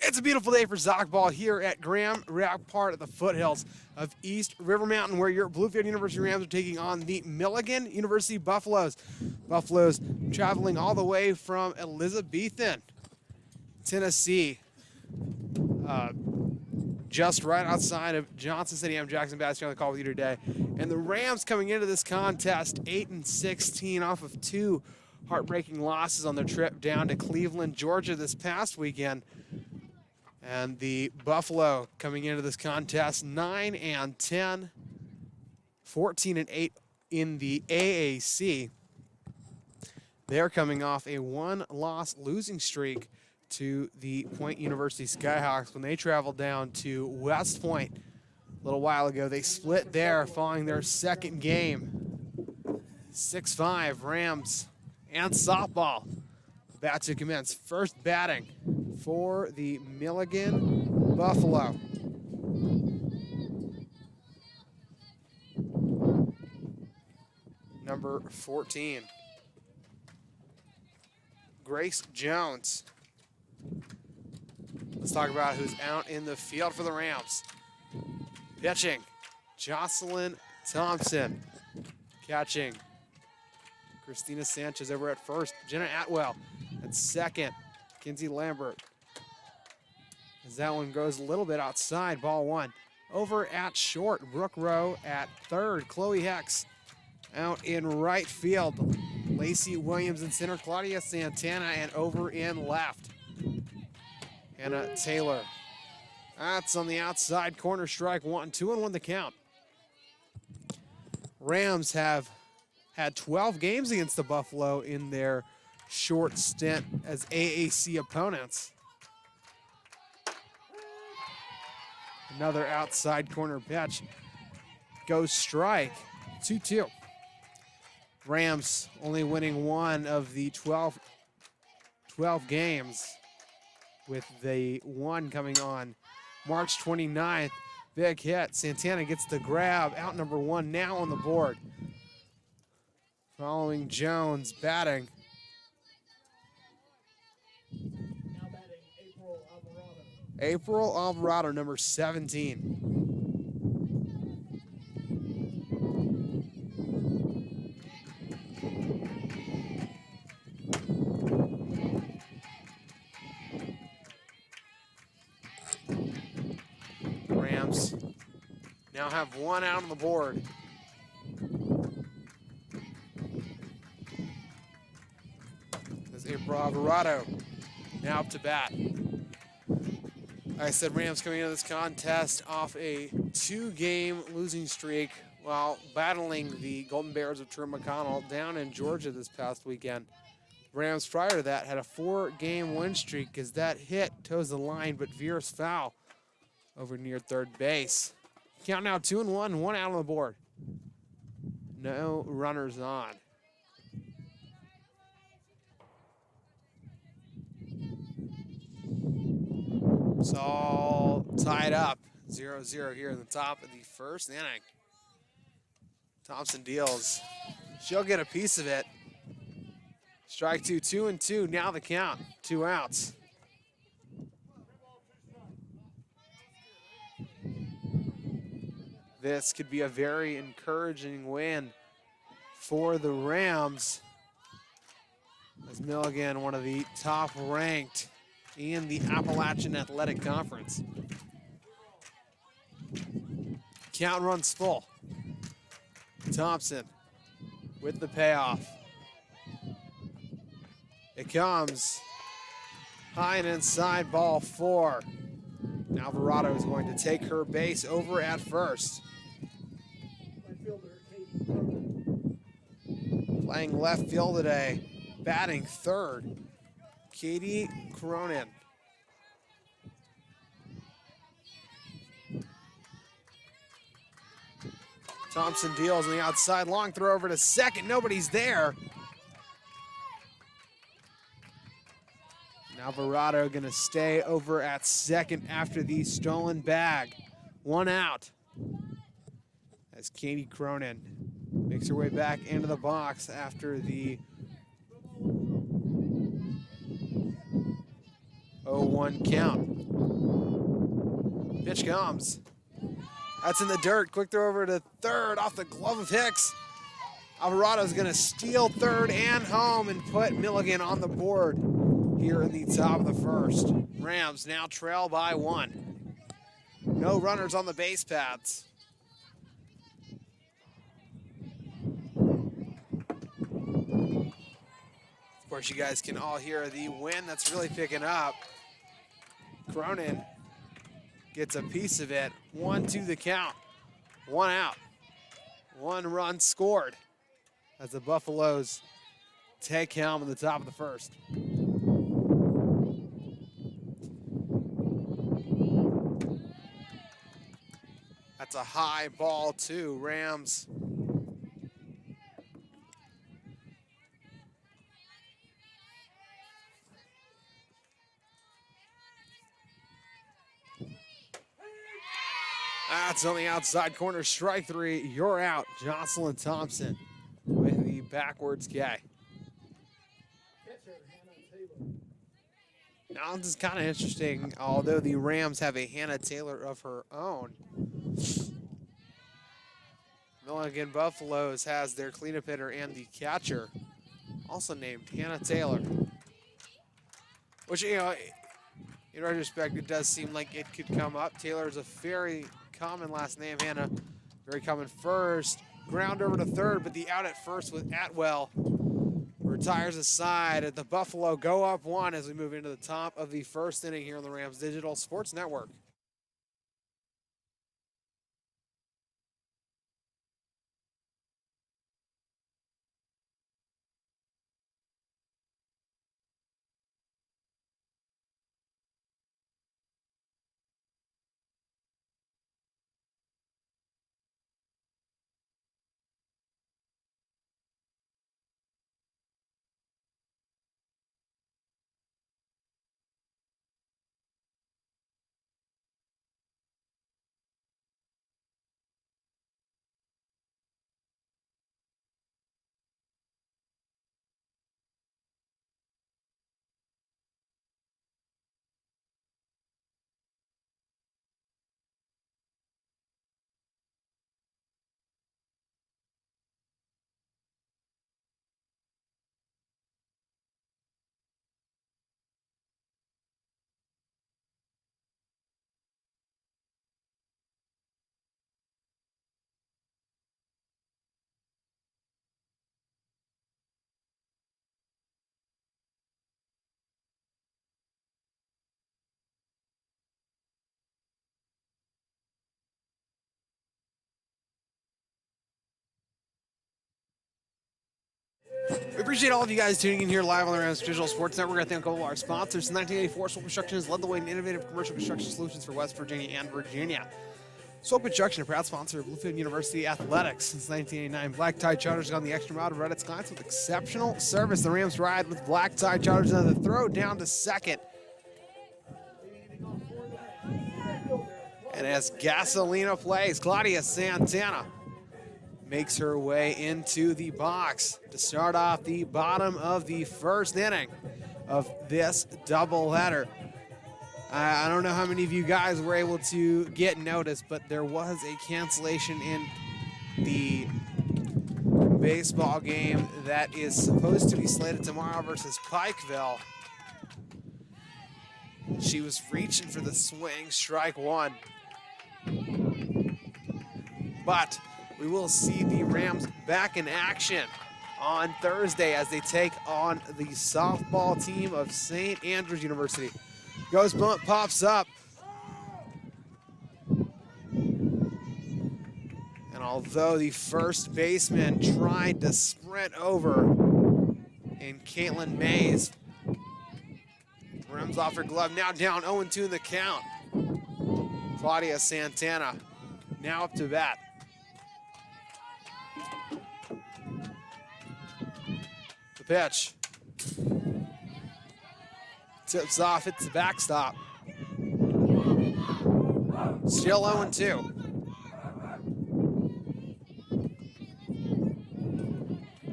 It's a beautiful day for softball here at Graham Rack Park at the foothills of East River Mountain, where your Bluefield University Rams are taking on the Milligan University Buffaloes. Buffaloes traveling all the way from Elizabethan, Tennessee, just right outside of Johnson City. I'm Jackson Bass here on the call with you today. And the Rams coming into this contest 8-16 off of two heartbreaking losses on their trip down to Cleveland, Georgia this past weekend. And the Buffalo coming into this contest 9-10, 14-8 in the AAC. They're coming off a one-loss losing streak to the Point University Skyhawks when they traveled down to West Point a little while ago. They split there following their second game. 6-5 Rams and softball about to commence. First batting for the Milligan Buffalo. Number 14, Grace Jones. Let's talk about who's out in the field for the Rams. Pitching, Jocelyn Thompson. Catching, Christina Sanchez over at first. Jenna Atwell at second. Kinsey Lambert. As that one goes a little bit outside, ball one. Over at short, Brooke Rowe at third. Chloe Hex out in right field. Lacey Williams in center. Claudia Santana and over in left, Hannah Taylor. That's on the outside corner, strike one. 2-1 the count. Rams have had 12 games against the Buffalo in their short stint as AAC opponents. Another outside corner pitch goes strike. 2-2. Rams only winning one of the 12 games, with the one coming on March 29th. Big hit. Santana gets the grab. Out number one now on the board. Following Jones batting. Now batting April Alvarado. April Alvarado, number 17. Rams now have one out on the board. As April Alvarado now up to bat. Like I said, Rams coming into this contest off a two-game losing streak while battling the Golden Bears of Truman McConnell down in Georgia this past weekend. Rams prior to that had a four-game win streak as that hit toes the line but veers foul over near third base. Count now 2-1, one out on the board. No runners on. It's all tied up, 0-0 here in the top of the first inning. Thompson deals. She'll get a piece of it. Strike two, 2-2. Now the count, 2 outs. This could be a very encouraging win for the Rams, as Milligan, one of the top ranked in the Appalachian Athletic Conference. Count runs full. Thompson with the payoff. It comes high and inside, ball 4. Alvarado is going to take her base over at first. Playing left field today, batting third, Katie Cronin. Thompson deals on the outside, long throw over to second, nobody's there. Alvarado gonna stay over at second after the stolen bag. 1 out. As Katie Cronin makes her way back into the box after the 0-1 count. Pitch comes. That's in the dirt. Quick throw over to third off the glove of Hicks. Alvarado's going to steal third and home and put Milligan on the board here in the top of the first. Rams now trail by 1. No runners on the base paths. Of course, you guys can all hear the wind that's really picking up. Cronin gets a piece of it. 1-2 the count. 1 out. 1 run scored as the Buffaloes take helm in the top of the first. That's a high ball too. Rams that's on the outside corner, strike 3. You're out. Jocelyn Thompson with the backwards K. Catcher, Hannah Taylor. Now this is kind of interesting, although the Rams have a Hannah Taylor of her own. Milligan Buffaloes has their cleanup hitter and the catcher, also named Hannah Taylor. Which, you know, in retrospect, it does seem like it could come up. Taylor is a very common last name. Hannah, very common first. Ground over to third, but the out at first with Atwell retires aside. The Buffalo go up 1 as we move into the top of the first inning here on the Rams Digital Sports Network. We appreciate all of you guys tuning in here live on the Rams Digital Sports Network. I thank all of our sponsors. Since 1984, Swope Construction has led the way in innovative commercial construction solutions for West Virginia and Virginia. Swope Construction, a proud sponsor of Bluefield University Athletics. Since 1989, Black Tie Chargers have gone the extra mile to ride its clients with exceptional service. The Rams ride with Black Tie Chargers. Now the throw down to second. And as Gasolina plays, Claudia Santana makes her way into the box to start off the bottom of the first inning of this doubleheader. I don't know how many of you guys were able to get notice, but there was a cancellation in the baseball game that is supposed to be slated tomorrow versus Pikeville. She was reaching for the swing, strike 1. But we will see the Rams back in action on Thursday as they take on the softball team of St. Andrews University. Goes bunt, pops up. And although the first baseman tried to sprint over in Caitlin Mays, rims off her glove, now down 0-2 in the count. Claudia Santana now up to bat. The pitch. Tips off, hits the backstop. Still 0-2.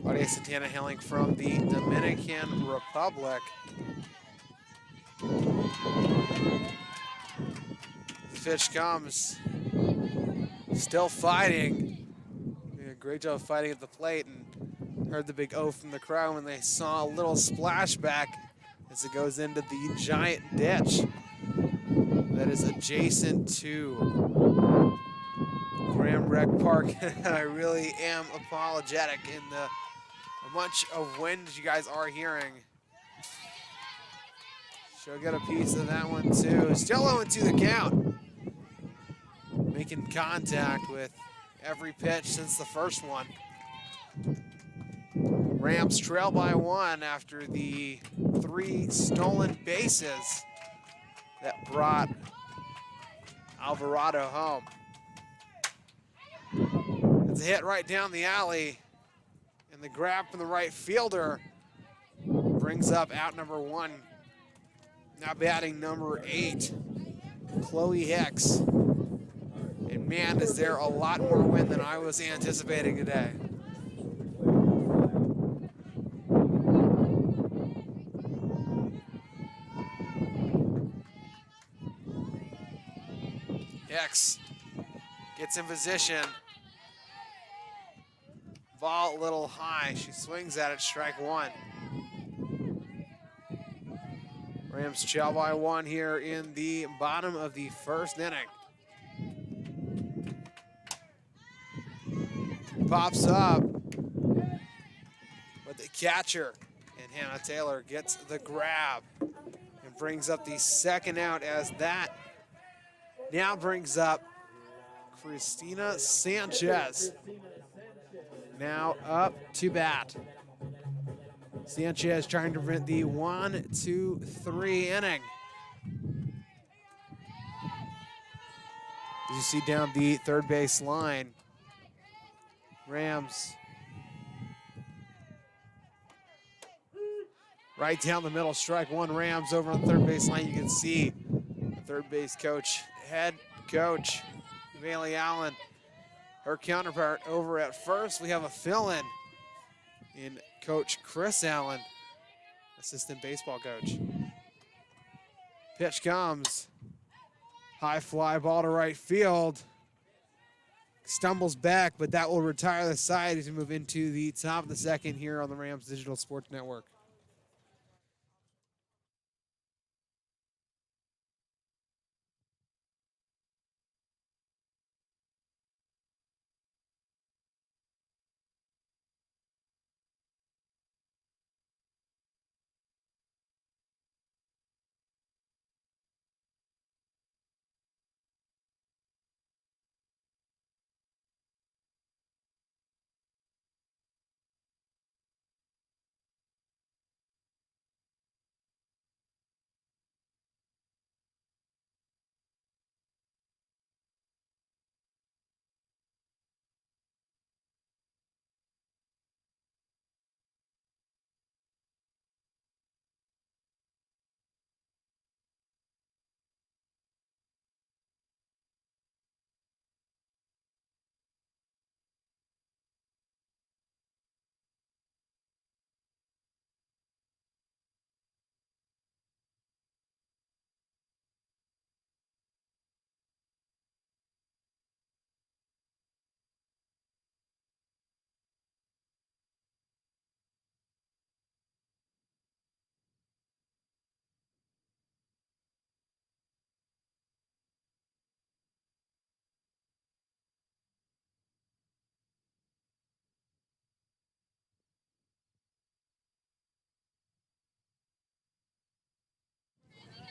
Claudia Santana hailing from the Dominican Republic. The pitch comes. Still fighting. Did a great job fighting at the plate, and heard the big O from the crowd when they saw a little splashback as it goes into the giant ditch that is adjacent to Graham Rec Park. And I really am apologetic in the much of wind you guys are hearing. She'll get a piece of that one too. Still 0-2 the count. Making contact with every pitch since the first one. Rams trail by 1 after the 3 stolen bases that brought Alvarado home. It's a hit right down the alley, and the grab from the right fielder brings up out number 1. Now batting number 8, Chloe Hicks. And man, is there a lot more wind than I was anticipating today. Hicks gets in position. Ball a little high. She swings at it, strike 1. Rams trail by 1 here in the bottom of the first inning. Pops up, but the catcher and Hannah Taylor gets the grab and brings up the second out, as that now brings up Christina Sanchez. Now up to bat. Sanchez trying to prevent the 1-2-3 inning. As you see down the third base line, Rams right down the middle, strike 1. Rams over on the third base line. You can see the third base coach, head coach, Bailey Allen. Her counterpart over at first, we have a fill-in in Coach Chris Allen, assistant baseball coach. Pitch comes. High fly ball to right field. Stumbles back, but that will retire the side as we move into the top of the second here on the Rams Digital Sports Network.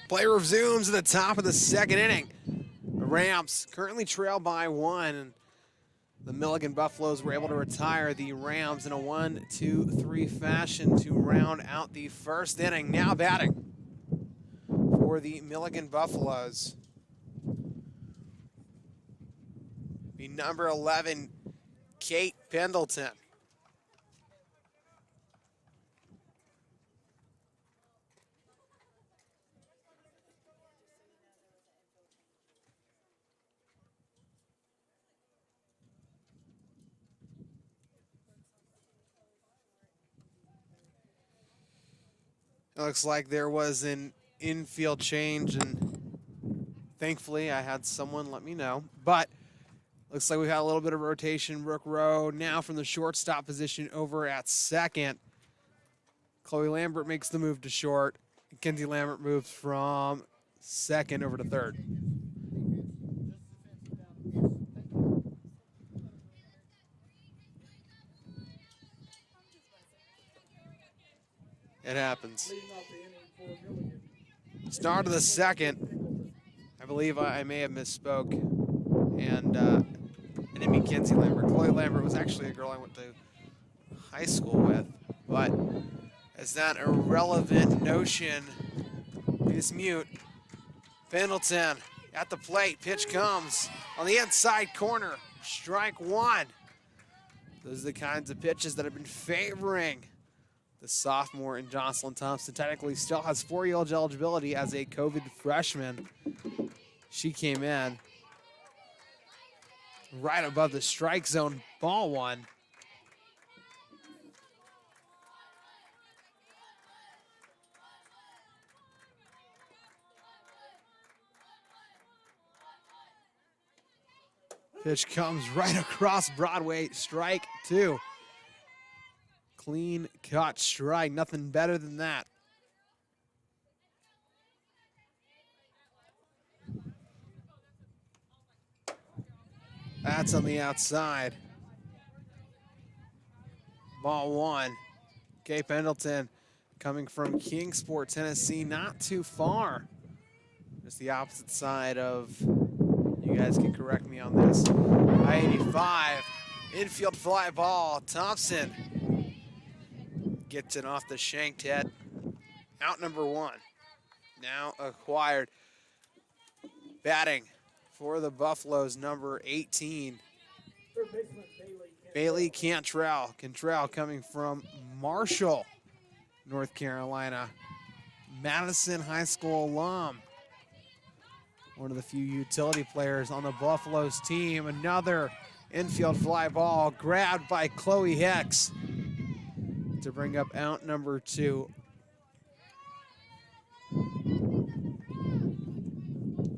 Play resumes at the top of the second inning. The Rams currently trail by 1. And the Milligan Buffaloes were able to retire the Rams in a 1-2-3 fashion to round out the first inning. Now batting for the Milligan Buffaloes, the number 11, Kate Pendleton. It looks like there was an infield change, and thankfully I had someone let me know. But looks like we've had a little bit of rotation. Brooke Rowe now from the shortstop position over at second. Chloe Lambert makes the move to short. Kenzie Lambert moves from second over to third. It happens. Leading off the inning for Milligan. Start of the second. I believe I may have misspoke. And I didn't mean Kenzie Lambert. Chloe Lambert was actually a girl I went to high school with. But as that irrelevant notion is mute, Pendleton at the plate. Pitch comes on the inside corner. Strike one. Those are the kinds of pitches that have been favoring the sophomore in Jocelyn Thompson. Technically still has 4-year eligibility as a COVID freshman. She came in right above the strike zone. Ball one. Pitch comes right across Broadway. Strike two. Clean cut strike. Nothing better than that. That's on the outside. Ball one. Kay Pendleton coming from Kingsport, Tennessee, not too far. Just the opposite side of, you guys can correct me on this, I-85. Infield fly ball. Thompson gets it off the shanked head. Out number one. Now acquired. Batting for the Buffaloes, number 18. Third baseman Bailey Cantrell. Cantrell coming from Marshall, North Carolina. Madison High School alum. One of the few utility players on the Buffaloes team. Another infield fly ball grabbed by Chloe Hicks to bring up out number two.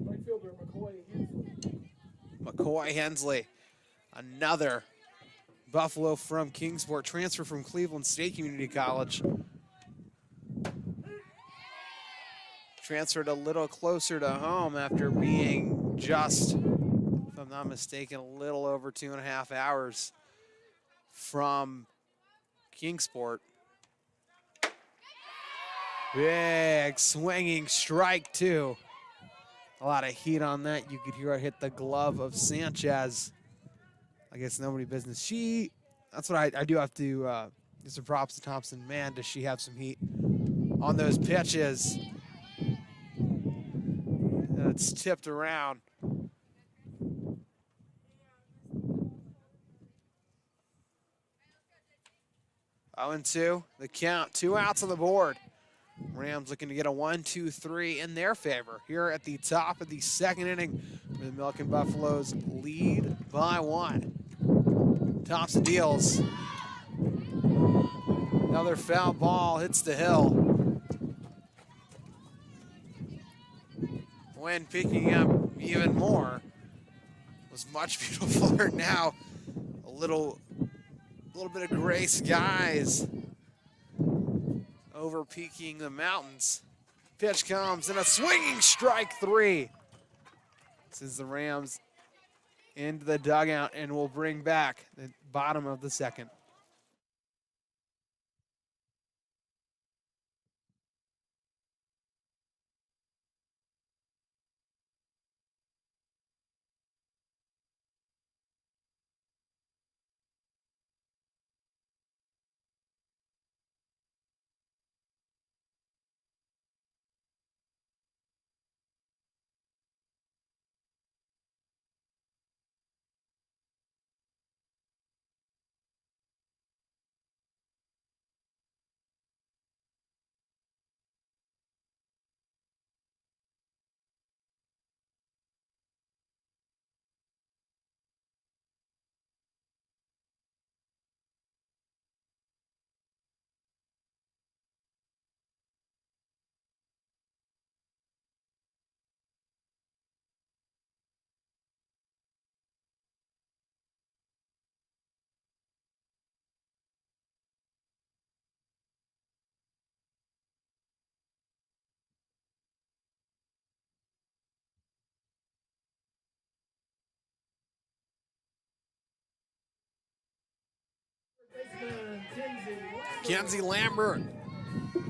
Right fielder McCoy Hensley, another Buffalo from Kingsport, transfer from Cleveland State Community College. Transferred a little closer to home after being just, if I'm not mistaken, a little over 2.5 hours from Kingsport. Big swinging strike two. A lot of heat on that. You could hear it hit the glove of Sanchez. I guess nobody business. That's what I do have to give some props to Thompson. Man, does she have some heat on those pitches. And it's tipped around. Oh, and 2, the count. 2 outs on the board. Rams looking to get a 1-2-3 in their favor here at the top of the second inning, where the Milligan Buffaloes lead by 1. Thompson deals. Another foul ball hits the hill. Wind picking up even more. Was much beautifuler now. A little bit of gray skies over peaking the mountains. Pitch comes and a swinging strike 3. This is the Rams into the dugout and will bring back the bottom of the second. Kenzie Lambert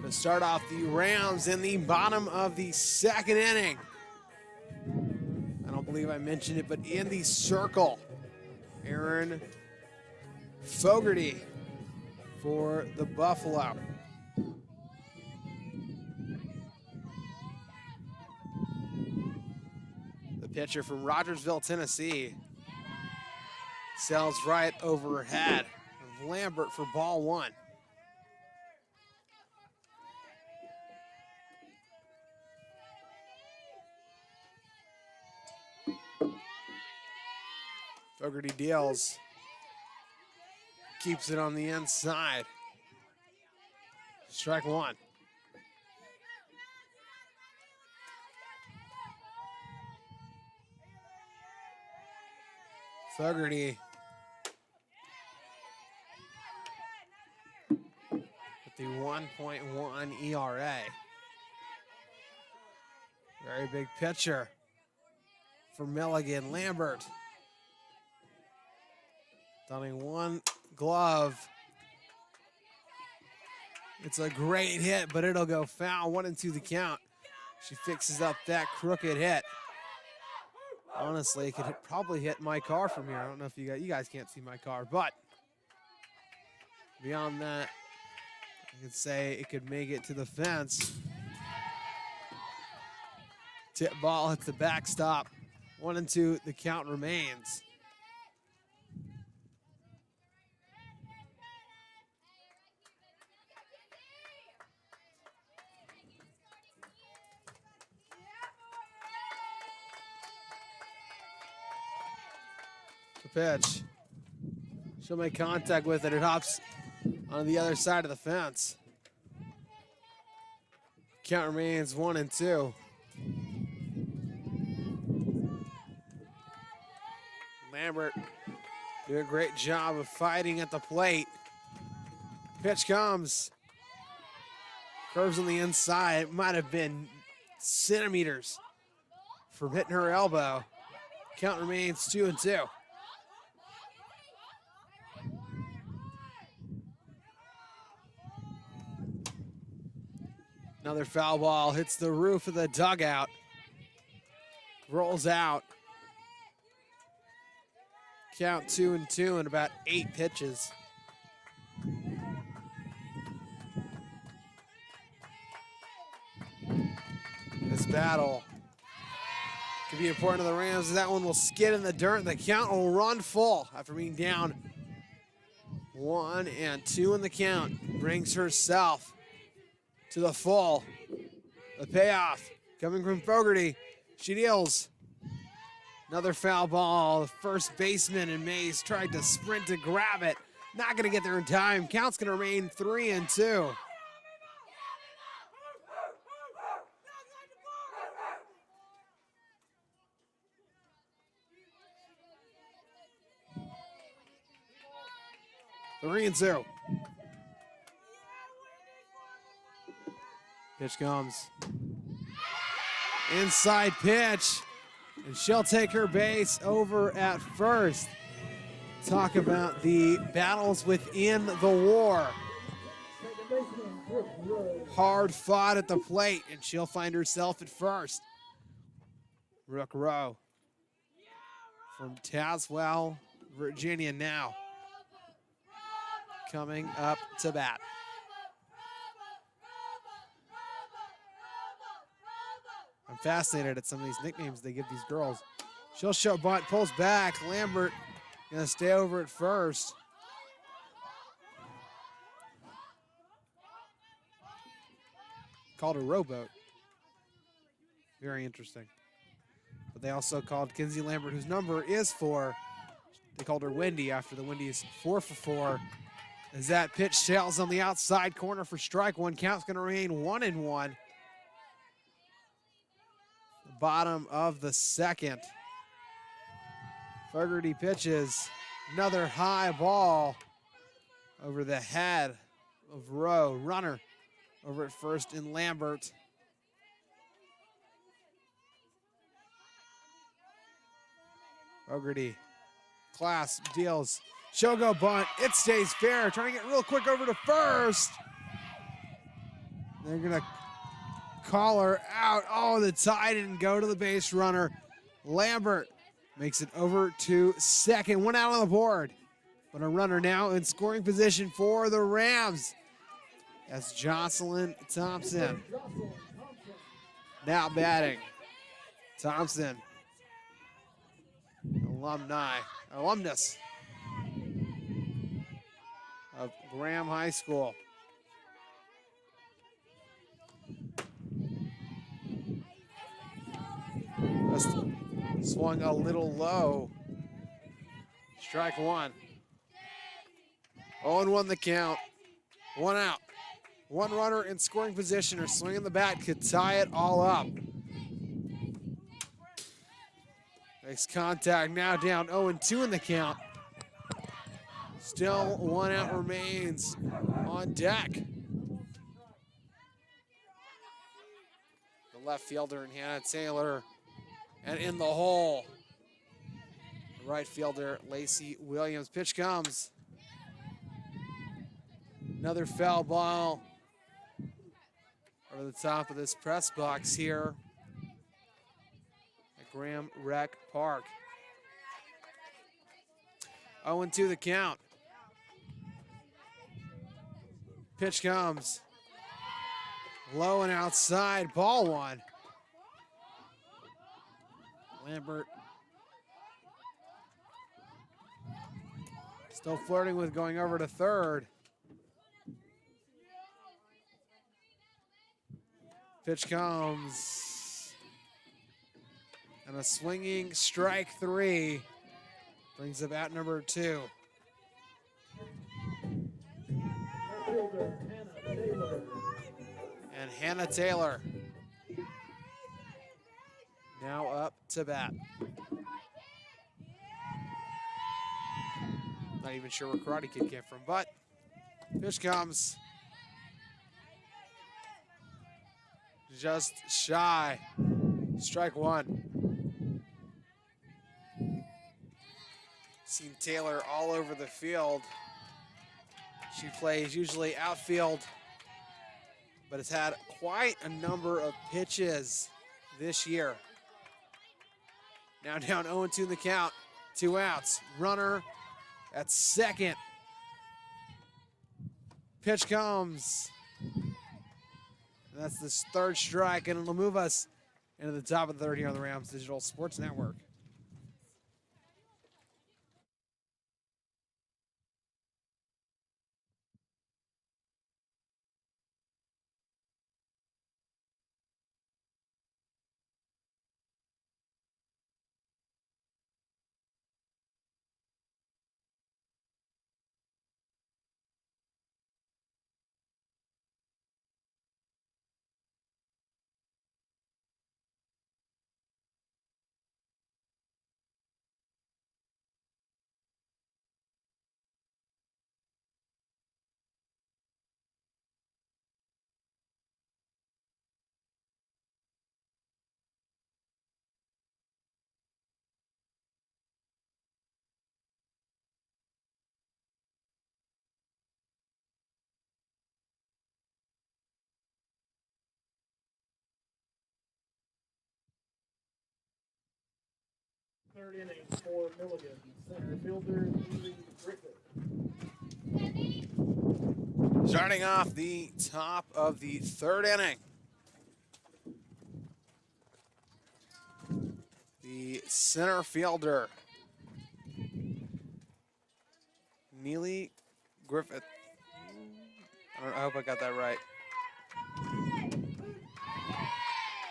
to start off the Rams in the bottom of the second inning. I don't believe I mentioned it, but in the circle, Aaron Fogarty for the Buffalo. The pitcher from Rogersville, Tennessee, sails right overhead of Lambert for ball one. Fogarty deals, keeps it on the inside. Strike one. Fogarty with the 1.1 ERA. Very big pitcher for Milligan. Lambert donning one glove. It's a great hit, but it'll go foul. 1-2 the count. She fixes up that crooked hit. Honestly, it could probably hit my car from here. I don't know if you guys can't see my car, but beyond that, I could say it could make it to the fence. Tip ball hits the backstop. 1-2, the count remains. Pitch. She'll make contact with it. It hops on the other side of the fence. Count remains 1-2. Lambert doing a great job of fighting at the plate. Pitch comes. Curves on the inside. It might have been centimeters from hitting her elbow. Count remains 2-2. Another foul ball hits the roof of the dugout. Rolls out. Count 2-2 in about 8 pitches. This battle could be important to the Rams. That one will skid in the dirt. The count will run full after being down 1-2 in the count. Brings herself to the full. The payoff coming from Fogarty. She deals. Another foul ball. The first baseman and Mays tried to sprint to grab it. Not going to get there in time. Count's going to remain 3-2. Three and two. Pitch comes. Inside pitch. And she'll take her base over at first. Talk about the battles within the war. Hard fought at the plate, and she'll find herself at first. Rook Rowe from Tazewell, Virginia now. Coming up to bat. I'm fascinated at some of these nicknames they give these girls. She'll show bunt, pulls back. Lambert gonna stay over at first. Called a rowboat. Very interesting. But they also called Kenzie Lambert, whose number is 4. They called her Wendy after the Wendy's 4 for 4. As that pitch sails on the outside corner for strike one. Count's gonna remain 1-1. Bottom of the second. Fogarty pitches. Another high ball over the head of Rowe. Runner over at first in Lambert. Fogarty. Class deals. Shogo bunt. It stays fair. Trying to get real quick over to first. They're going to call her out. Oh, the tie didn't go to the base runner. Lambert makes it over to second. One out on the board. But a runner now in scoring position for the Rams. That's Jocelyn Thompson. Now batting. Thompson. Alumnus of Graham High School. Swung a little low. Strike one. 0-1 the count. One out. One runner in scoring position or swinging the bat could tie it all up. Makes contact, now down 0-2 in the count. Still one out remains on deck. The left fielder and Hannah Taylor, and in the hole, the right fielder Lacey Williams. Pitch comes. Another foul ball over the top of this press box here at Graham Rec Park. 0-2 the count. Pitch comes. Low and outside, ball one. Lambert still flirting with going over to third. Pitch comes. And a swinging strike three brings up at number 2. And Hannah Taylor now up to bat. Not even sure where Karate Kid came from, but pitch comes. Just shy. Strike one. Seen Taylor all over the field. She plays usually outfield, but has had quite a number of pitches this year. Now down 0-2 in the count, 2 outs. Runner at second. Pitch comes. And that's the third strike, and it'll move us into the top of the third here on the Rams Digital Sports Network. Third inning for Milligan. Center fielder, Milligan Griffith. Starting off the top of the third inning. The center fielder, Neely Griffith. I hope I got that right.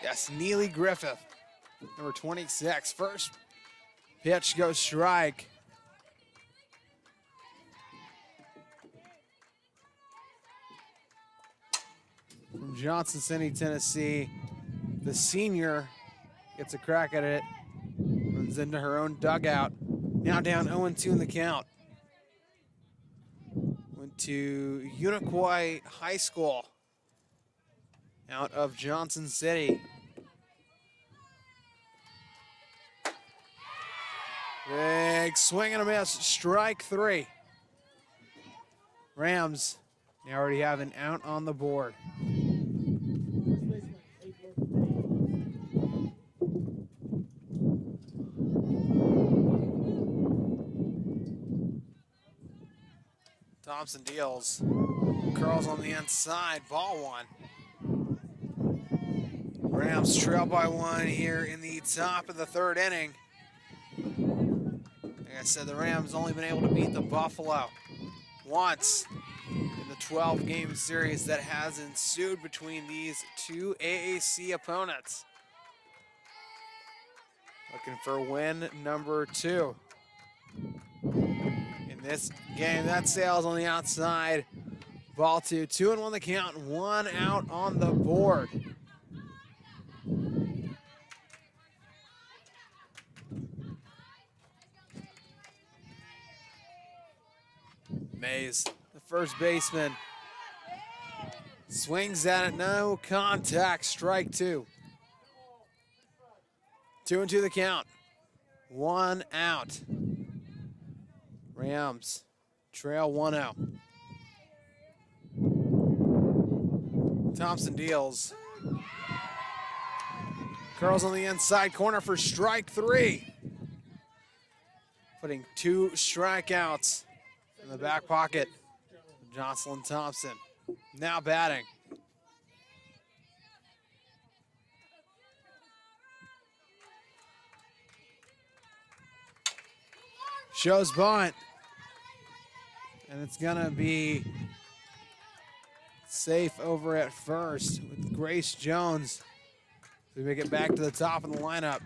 Yes, Neely Griffith, number 26. First pitch goes strike. From Johnson City, Tennessee, the senior gets a crack at it, runs into her own dugout. Now down 0-2 in the count. Went to Unicoi High School out of Johnson City. Big swing and a miss, strike three. Rams now already have an out on the board. Thompson deals. Curls on the inside. Ball one. Rams trail by one here in the top of the third inning. Like I said, the Rams only been able to beat the Buffalo once in the 12-game series that has ensued between these two AAC opponents. Looking for win number 2 in this game. That sails on the outside. Ball 2, 2-1 the count, 1 out on the board. Mays, the first baseman, swings at it, no contact, strike 2. 2-2 the count, 1 out. Rams trail 1-0. Thompson deals. Curls on the inside corner for strike 3. Putting 2 strikeouts in the back pocket. Jocelyn Thompson now batting. Shows bunt. And it's gonna be safe over at first with Grace Jones. We make it back to the top of the lineup.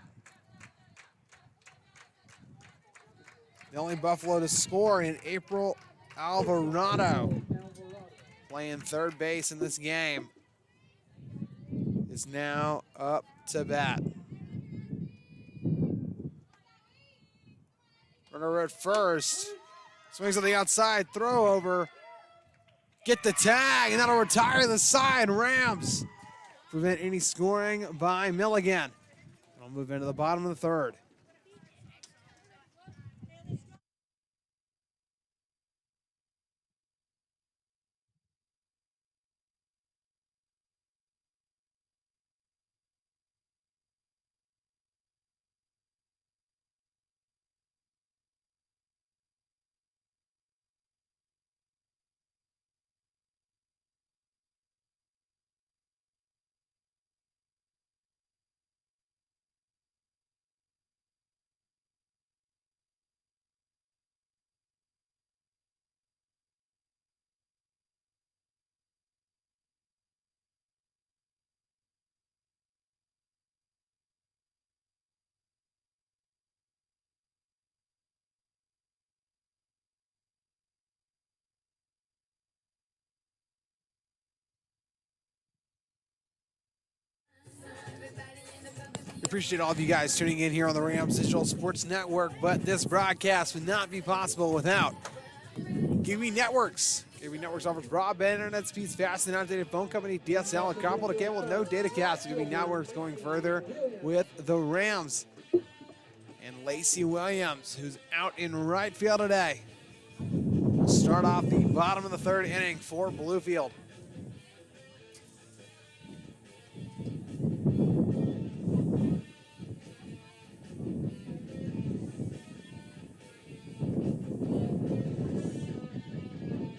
The only Buffalo to score in April Alvarado, playing third base in this game, is now up to bat. Runner at first, swings on the outside, throw over, get the tag, and that'll retire the side. Rams prevent any scoring by Milligan. It'll move into the bottom of the third. Appreciate all of you guys tuning in here on the Rams Digital Sports Network, but this broadcast would not be possible without Give Networks. Give Networks offers broadband internet speeds faster than outdated phone company, DSL, and comparable to cable, no data cast. Give Networks going further with the Rams. And Lacey Williams, who's out in right field today, will start off the bottom of the third inning for Bluefield.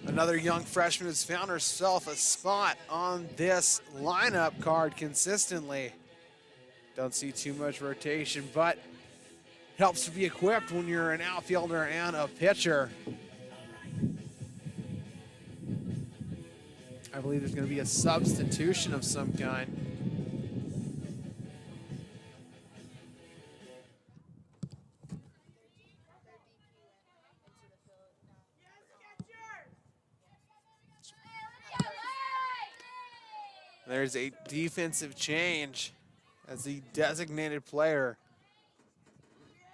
Another young freshman has found herself a spot on this lineup card consistently. Don't see too much rotation, but helps to be equipped when you're an outfielder and a pitcher. I believe there's going to be a substitution of some kind. There's a defensive change as the designated player,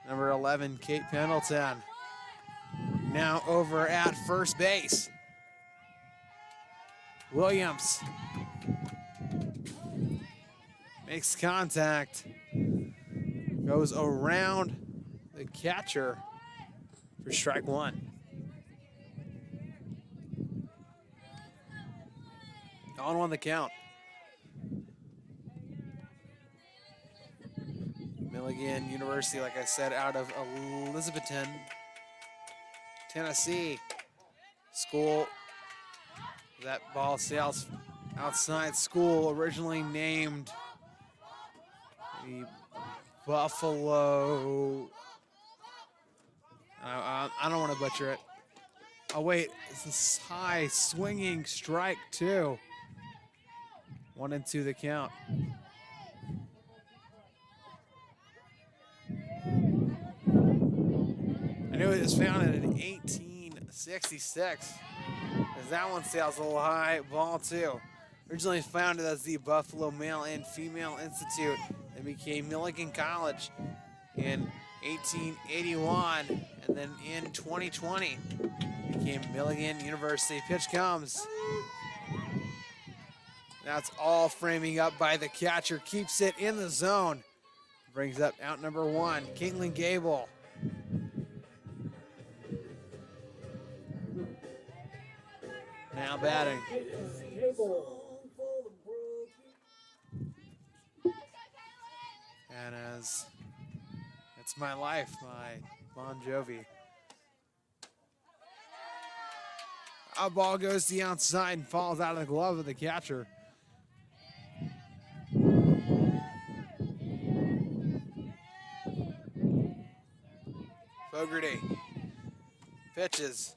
number 11, Kate Pendleton, now over at first base. Williams makes contact, goes around the catcher for strike 1. On the count. Milligan University, like I said, out of Elizabethton, Tennessee. School, that ball sails outside school, originally named the Buffalo. I don't want to butcher it. Oh wait, it's this high swinging strike too. 1 and 2 the count. I knew it was founded in 1866. Because that one sails a little high, ball two. Originally founded as the Buffalo Male and Female Institute and became Milligan College in 1881. And then in 2020 became Milligan University. Pitch comes. That's all framing up by the catcher. Keeps it in the zone. Brings up out number 1, Caitlin Gable. Now batting. And as It's My Life by Bon Jovi. A ball goes to the outside and falls out of the glove of the catcher. Fogarty pitches.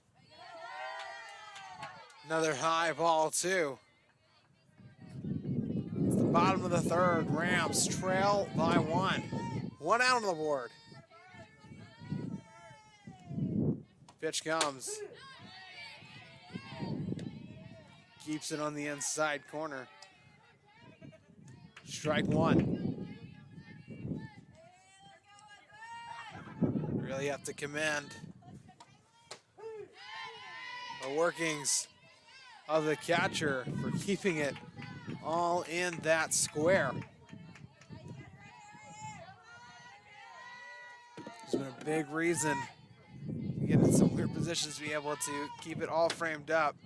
Another high ball, too. It's the bottom of the third. Rams trail by 1. 1 out on the board. Pitch comes. Keeps it on the inside corner. Strike 1. Really have to commend the workings of the catcher for keeping it all in that square. There's been a big reason to get in some weird positions to be able to keep it all framed up.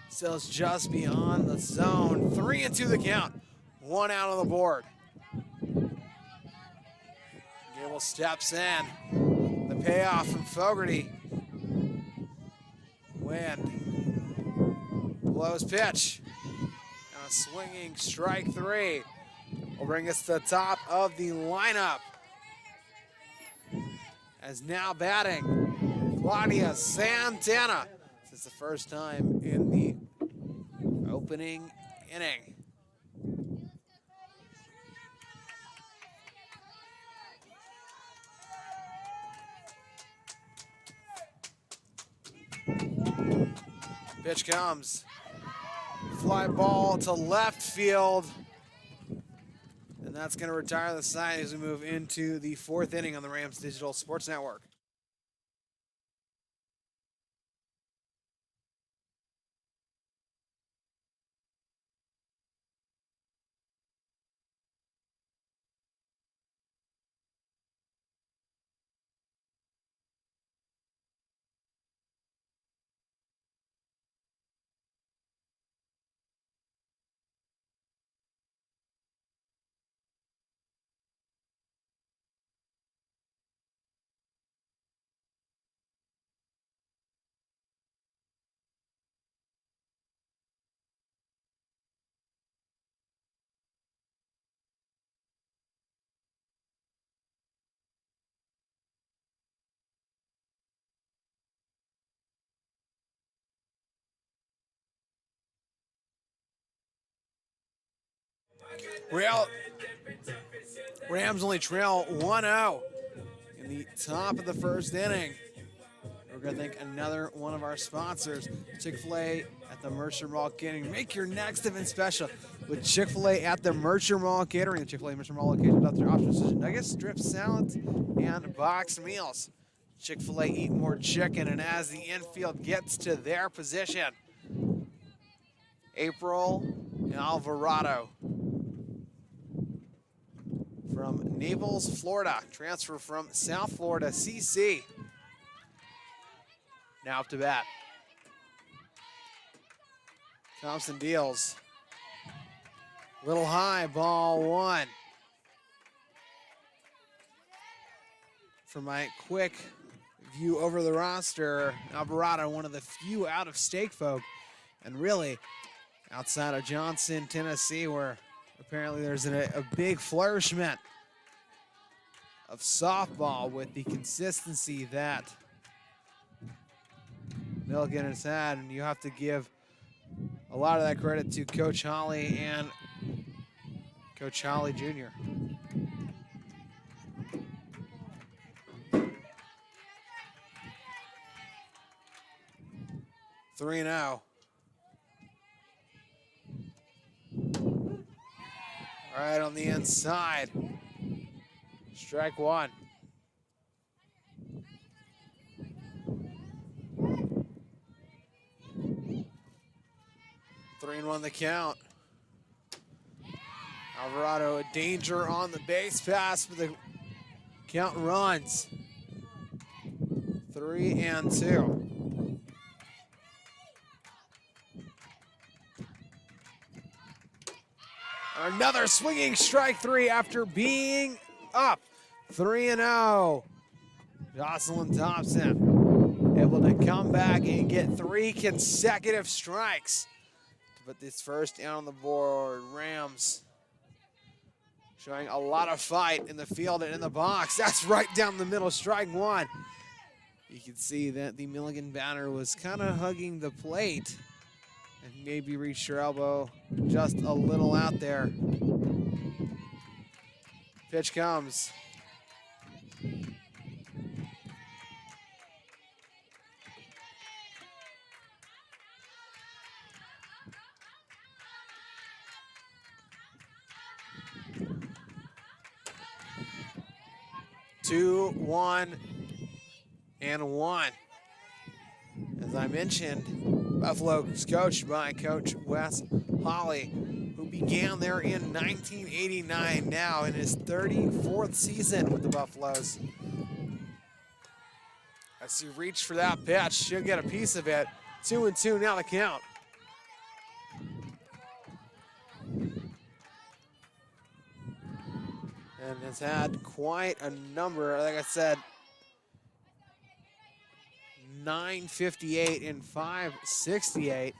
Still it's just beyond the zone. 3 and 2 the count. 1 out on the board. Gable steps in. The payoff from Fogarty. Wind. Blows pitch. And a swinging strike 3 will bring us to the top of the lineup. As now batting, Claudia Santana. This is the first time in the opening inning. Pitch comes. Fly ball to left field. And that's going to retire the side as we move into the 4th inning on the Rams Digital Sports Network. Rams only trail 1-0 in the top of the 1st inning. We're going to thank another one of our sponsors, Chick-fil-A at the Mercer Mall Catering. Make your next event special with Chick-fil-A at the Mercer Mall Catering. The Chick-fil-A Mercer Mall location without their options such as nuggets, strip salads, and boxed meals. Chick-fil-A, eat more chicken. And as the infield gets to their position, April Alvarado from Naples, Florida. Transfer from South Florida, CC. Now up to bat. Thompson deals. Little high, ball one. For my quick view over the roster, Alvarado, one of the few out-of-state folk, and really outside of Johnson, Tennessee, where apparently there's a big flourishment of softball with the consistency that Milligan has had, and you have to give a lot of that credit to Coach Holly and Coach Holly Jr. Three and out. All right, on the inside. Strike one. Three and one the count. Alvarado, a danger on the base pass, but the count runs. 3-2. Another swinging strike three after being up. 3-0. Jocelyn Thompson able to come back and get 3 consecutive strikes to put this first down on the board. Rams showing a lot of fight in the field and in the box. That's right down the middle, strike one. You can see that the Milligan batter was kind of hugging the plate and maybe reached her elbow just a little out there. Pitch comes. Two, 1, and 1. As I mentioned, Buffalo is coached by Coach Wes Holly, who began there in 1989, now in his 34th season with the Buffaloes. As he reached for that pitch, she'll get a piece of it. 2-2 now the count. And has had quite a number, like I said, 958 and 568.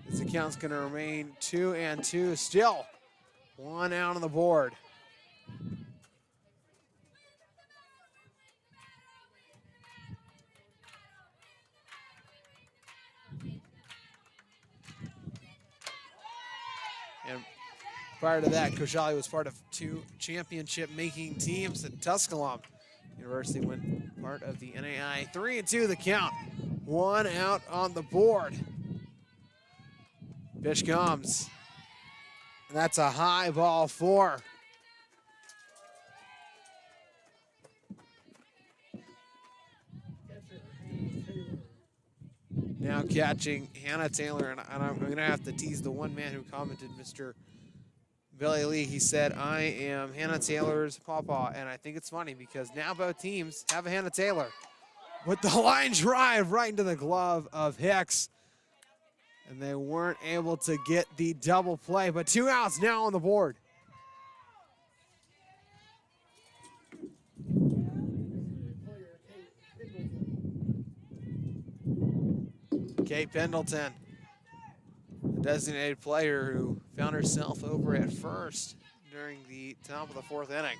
This account's going to remain 2-2 still. 1 out on the board. And prior to that, Coach Holly was part of 2 championship-making teams at Tusculum University, when part of the NAI. 3-2 the count. 1 out on the board. Pitch comes. That's a high ball 4. Now catching Hannah Taylor, and I'm going to have to tease the one man who commented, Mr. Billy Lee. He said, I am Hannah Taylor's pawpaw, and I think it's funny because now both teams have a Hannah Taylor. With the line drive right into the glove of Hicks, and they weren't able to get the double play, but 2 outs now on the board. Kate Pendleton, a designated player who found herself over at first during the top of the 4th inning.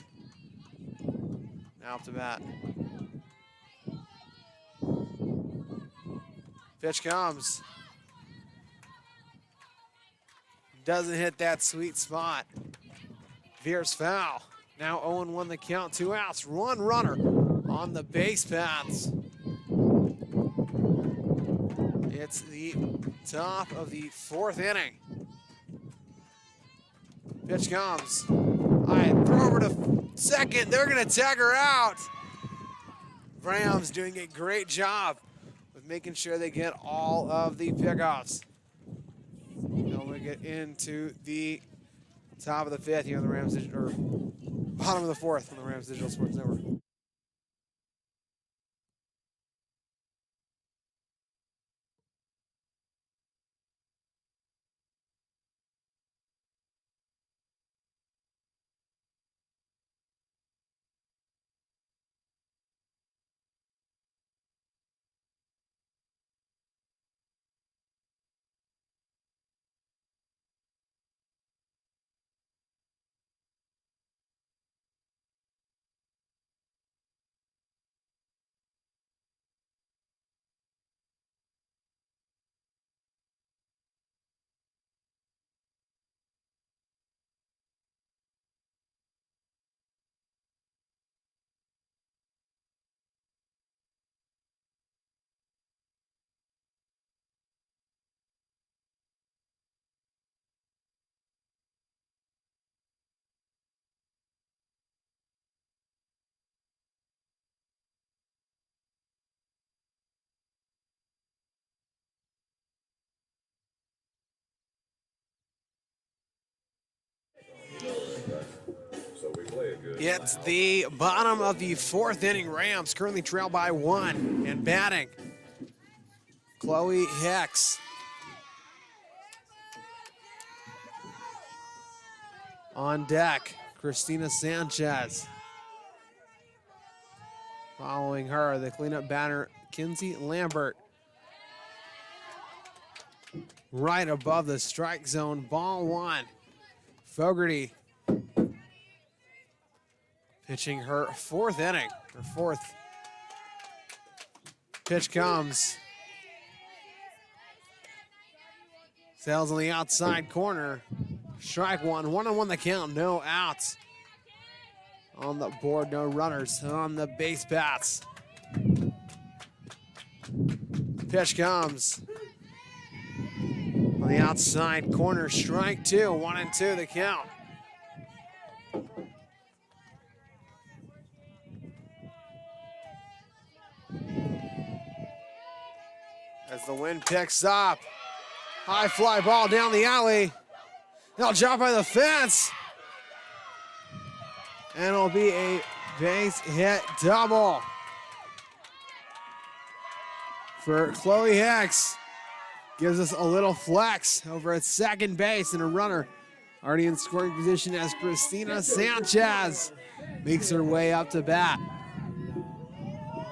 Now up to bat. Pitch comes. Doesn't hit that sweet spot. Veers foul. Now 0-1 the count, 2 outs. 1 runner on the base paths. It's the top of the 4th inning. Pitch comes. I throw over to second. They're going to tag her out. Rams doing a great job with making sure they get all of the pickoffs. Now we get into the top of the 5th here on the Rams, or bottom of the 4th on the Rams Digital Sports Network. It's the bottom of the 4th inning. Rams currently trail by 1 and batting Chloe Hicks. On deck, Christina Sanchez. Following her, the cleanup batter, Kinsey Lambert. Right above the strike zone, ball 1. Fogarty pitching her 4th inning, her 4th. Pitch comes. Sails on the outside corner. Strike 1, 1-1 the count, no outs. On the board, no runners on the base paths. Pitch comes. On the outside corner, strike 2, 1-2 the count. As the wind picks up, high fly ball down the alley. They'll drop by the fence. And it'll be a base hit double for Chloe Hicks. Gives us a little flex over at second base, and a runner already in scoring position as Christina Sanchez makes her way up to bat.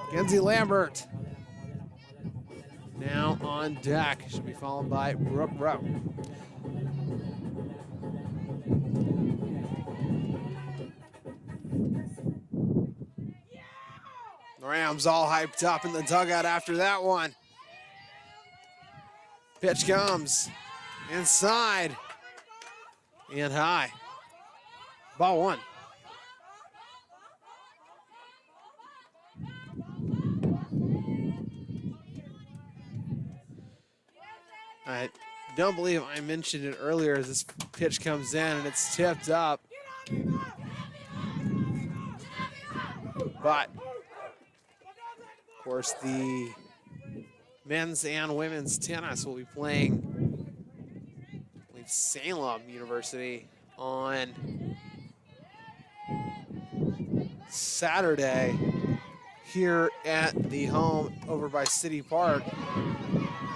Kenzie Lambert now on deck. Should be followed by Brooke Rowe. The Rams all hyped up in the dugout after that one. Pitch comes inside and high. Ball 1. I don't believe I mentioned it earlier as this pitch comes in and it's tipped up. But, of course, the men's and women's tennis will be playing, I believe, Salem University on Saturday here at the home over by City Park.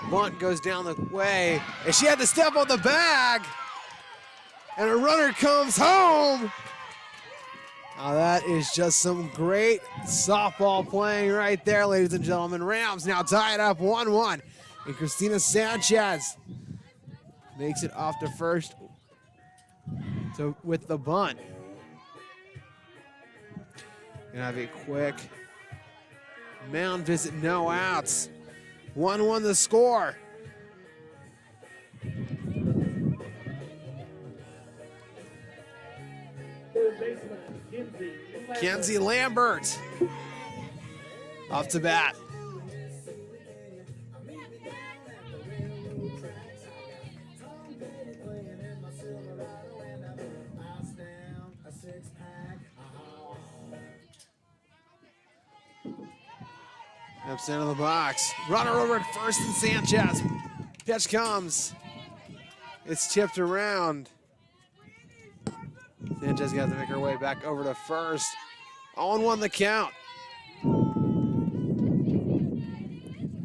Bunt goes down the way, and she had to step on the bag, and a runner comes home. Now that is just some great softball playing right there, ladies and gentlemen. Rams now tied up 1-1, and Christina Sanchez makes it off to first with the bunt. Gonna have a quick mound visit, no outs. 1-1 the score. Kenzie Lambert off to bat. Steps into the box. Runner over at first and Sanchez. Pitch comes. It's tipped around. Sanchez got to make her way back over to first. 0-1 the count.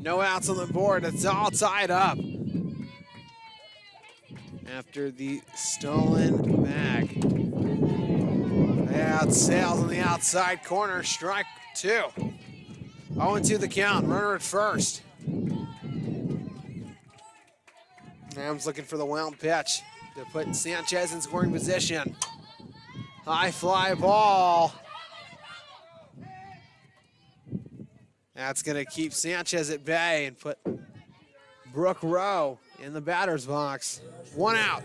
No outs on the board. It's all tied up after the stolen bag. That sails on the outside corner. Strike 2. 0-2 the count. Runner at first. Rams looking for the wound pitch to put Sanchez in scoring position. High fly ball. That's going to keep Sanchez at bay and put Brooke Rowe in the batter's box. 1 out.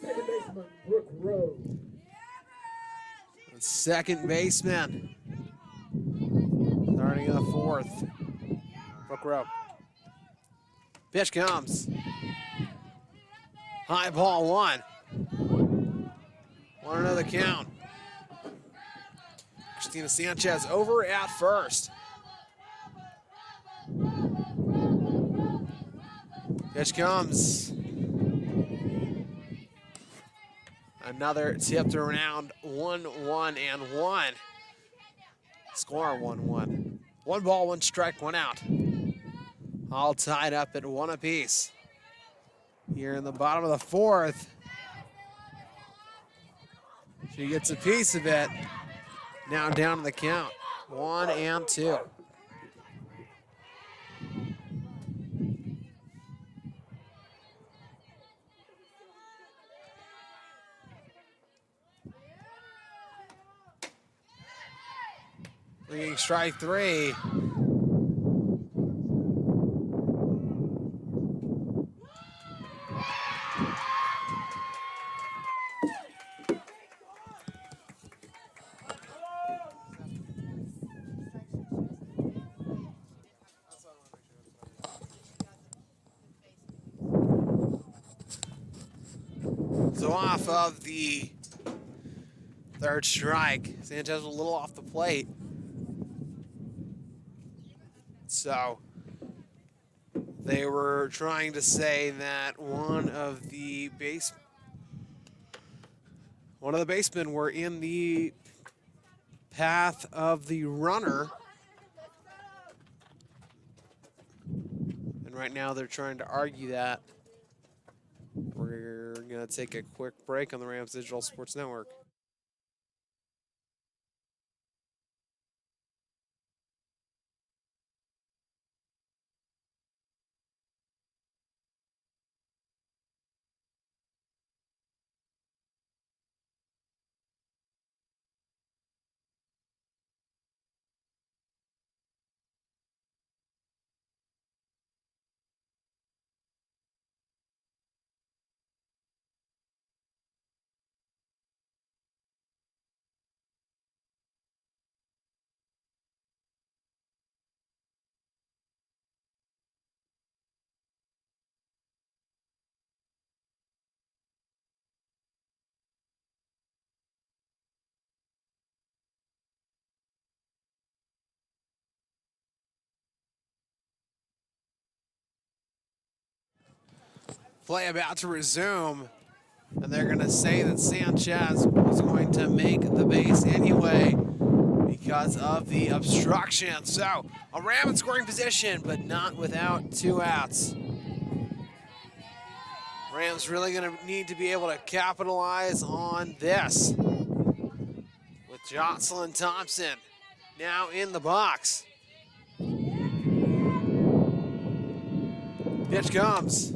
Second baseman, Brooke Rowe. Second baseman. Starting in the 4th. Brooke Rowe. Pitch comes. High ball 1. 1-0 the count. Christina Sanchez over at first. Pitch comes. Another tipped around 1-1 and 1. Score 1-1. 1 ball, 1 strike, 1 out. All tied up at 1 apiece. Here in the bottom of the 4th. She gets a piece of it. Now down to the count. 1 and 2. Leading strike 3. So off of the 3rd strike, Sanchez was a little off the plate. So they were trying to say that one of the basemen were in the path of the runner. And right now they're trying to argue that. We're going to take a quick break on the Rams Digital Sports Network. Play about to resume, and they're going to say that Sanchez was going to make the base anyway because of the obstruction. So a Ram in scoring position, but not without 2 outs. Rams really going to need to be able to capitalize on this with Jocelyn Thompson now in the box. Pitch comes.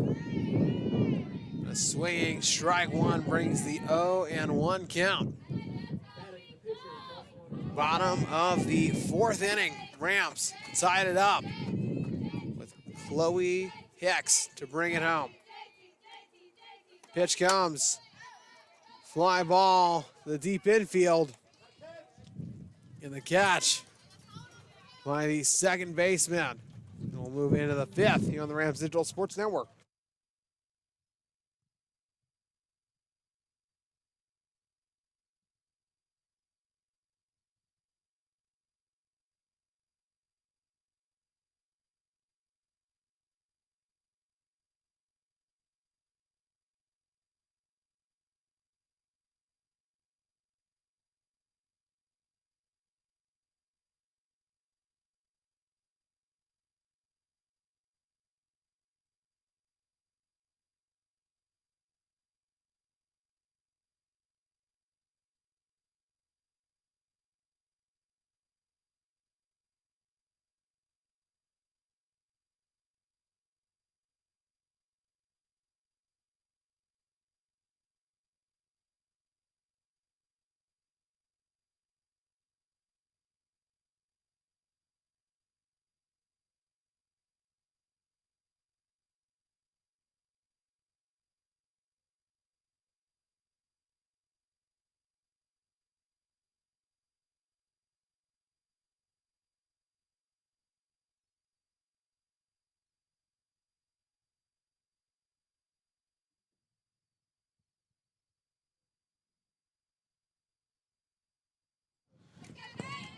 A swinging strike 1 brings the 0-1 count. Bottom of the 4th inning, Rams tied it up with Chloe Hicks to bring it home. Pitch comes. Fly ball to the deep infield. In the catch by the 2nd baseman. And we'll move into the 5th here on the Rams Digital Sports Network.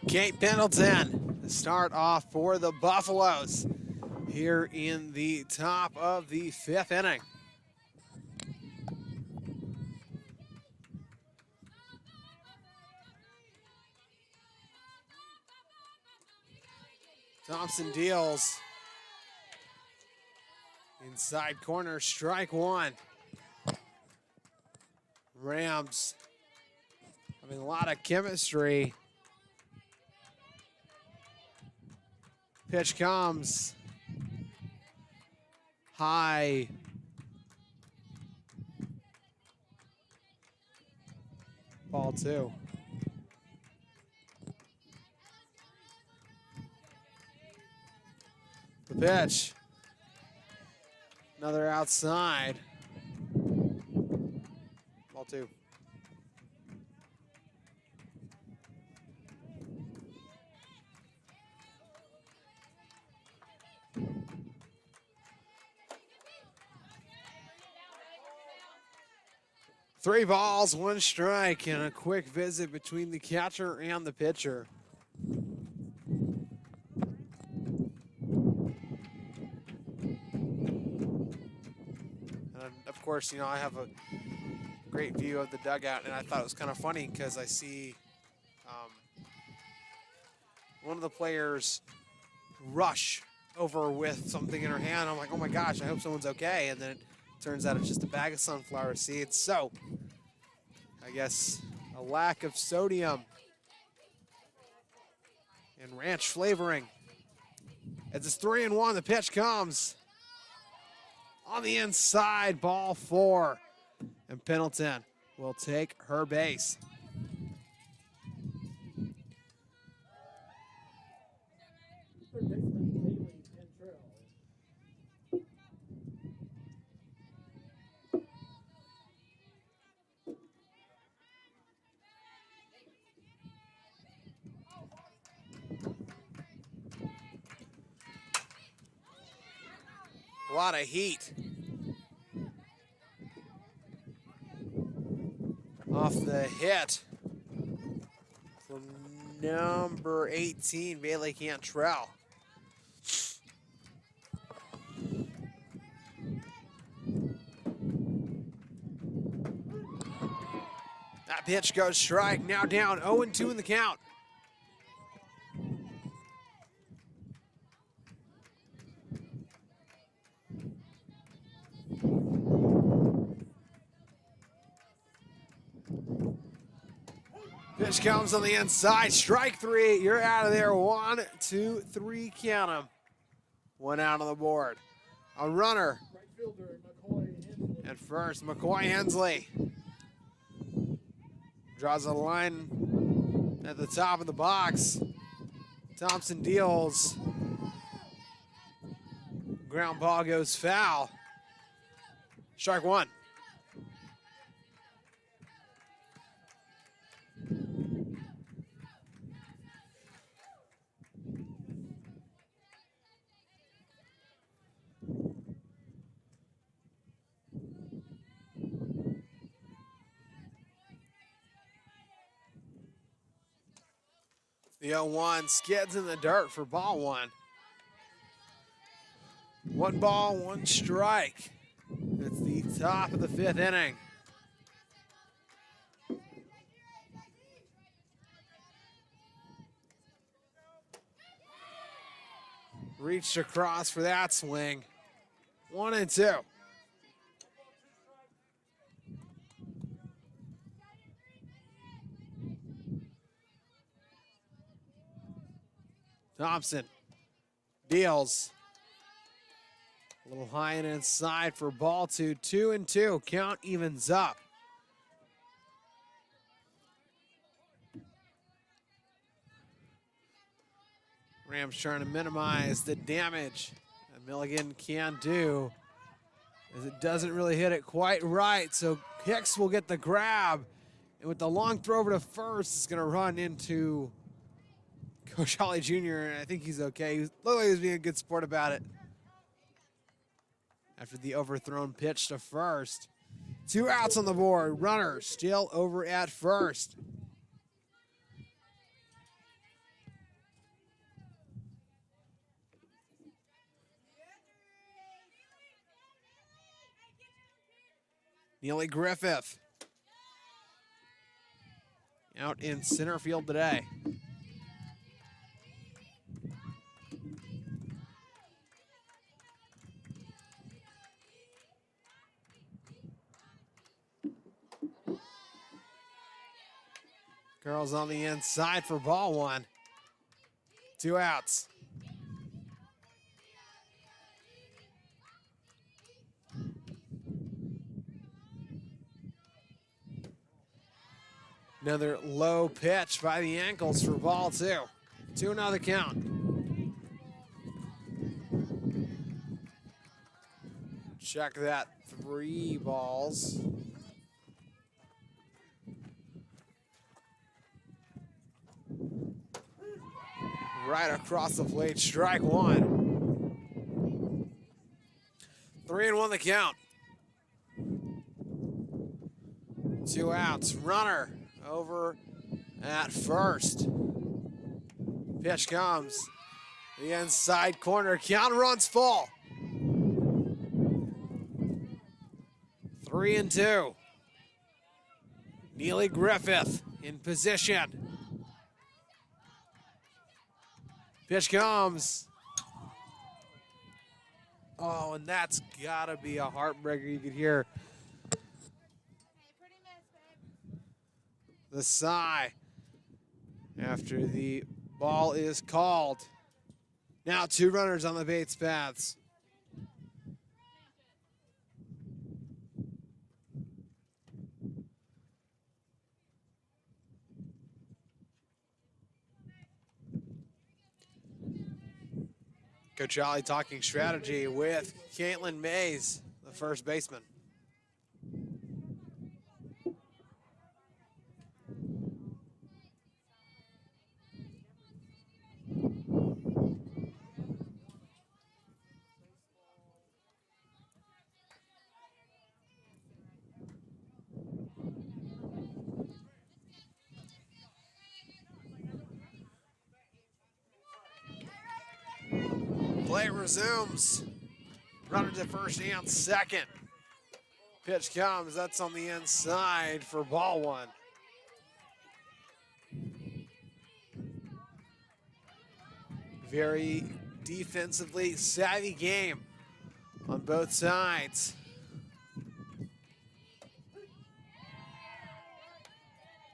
Kate Pendleton to start off for the Buffaloes here in the top of the 5th inning. Thompson deals. Inside corner, strike one. Rams having a lot of chemistry. Pitch comes. High. Ball two. The pitch. Another outside. Ball two. Three balls, one strike, and a quick visit between the catcher and the pitcher. And of course, you know, I have a great view of the dugout, and I thought it was kind of funny because I see one of the players rush over with something in her hand. I'm like, oh my gosh, I hope someone's okay. And then it turns out it's just a bag of sunflower seeds. So I guess a lack of sodium and ranch flavoring. As it's 3-1, the pitch comes on the inside, ball four. And Pendleton will take her base. Third baseman Bailey Cantrell. A lot of heat off the hit from number 18, Bailey Cantrell. That pitch goes strike, now down 0-2 in the count. Pitch comes on the inside, strike three, you're out of there. 1, 2, 3, count 'em. One out on the board. A runner. Right fielder McCoy Hensley. At first, McCoy Hensley draws a line at the top of the box. Thompson deals. Ground ball goes foul. Strike one. The 0-1 skids in the dirt for ball one. One ball, one strike. It's the top of the fifth inning. Reached across for that swing. 1-2. Thompson deals. A little high and inside for ball two. 2-2. Count evens up. Rams trying to minimize the damage that Milligan can do, as it doesn't really hit it quite right. So Hicks will get the grab. And with the long throw over to first, it's going to run into Coach Holly Jr., and I think he's okay. He looked like he was being a good sport about it after the overthrown pitch to first. 2 outs on the board. Runner still over at first. Neely Griffith out in center field today. Curls on the inside for ball one. 2 outs. Another low pitch by the ankles for ball two. 2-0 the count. Check that, 3 balls. Right across the plate, strike one. 3-1 the count. 2 outs, runner over at first. Pitch comes, the inside corner, count runs full. 3-2. Neely Griffith in position. Pitch comes. Oh, and that's gotta be a heartbreaker. You could hear the sigh after the ball is called. Now 2 runners on the base paths. Coach Ollie talking strategy with Caitlin Mays, the first baseman. Play resumes. Runner to first and second. Pitch comes, that's on the inside for ball one. Very defensively savvy game on both sides.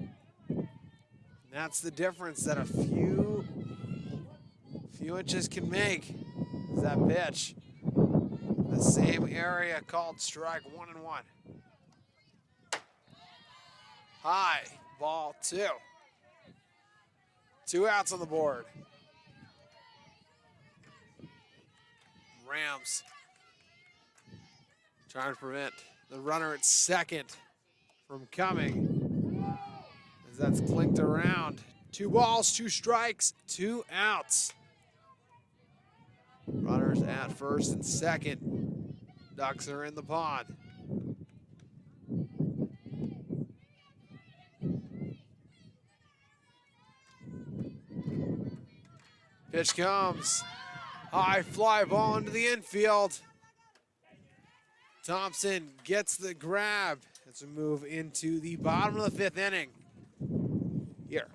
And that's the difference that a few inches can make. Is that pitch. The same area called strike 1-1. High, ball 2. 2 outs on the board. Rams trying to prevent the runner at second from coming as that's clinked around. 2 balls, 2 strikes, 2 outs. Runners at first and second. Ducks are in the pond. Pitch comes. High fly ball into the infield. Thompson gets the grab as we move into the bottom of the 5th inning. Here.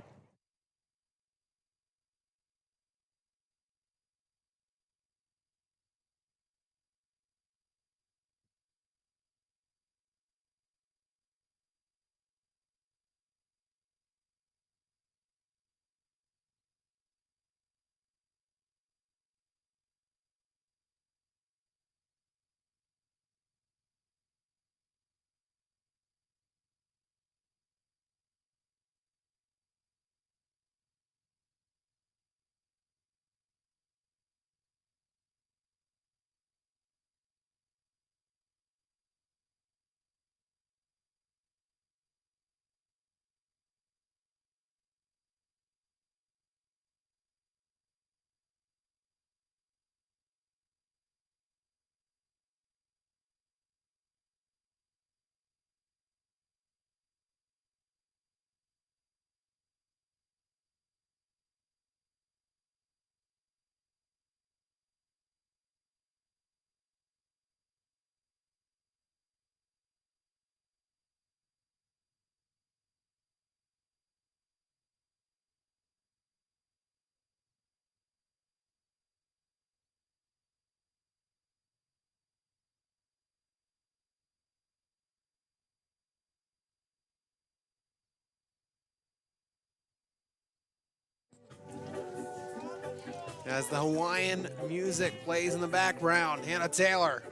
As the Hawaiian music plays in the background, Hannah Taylor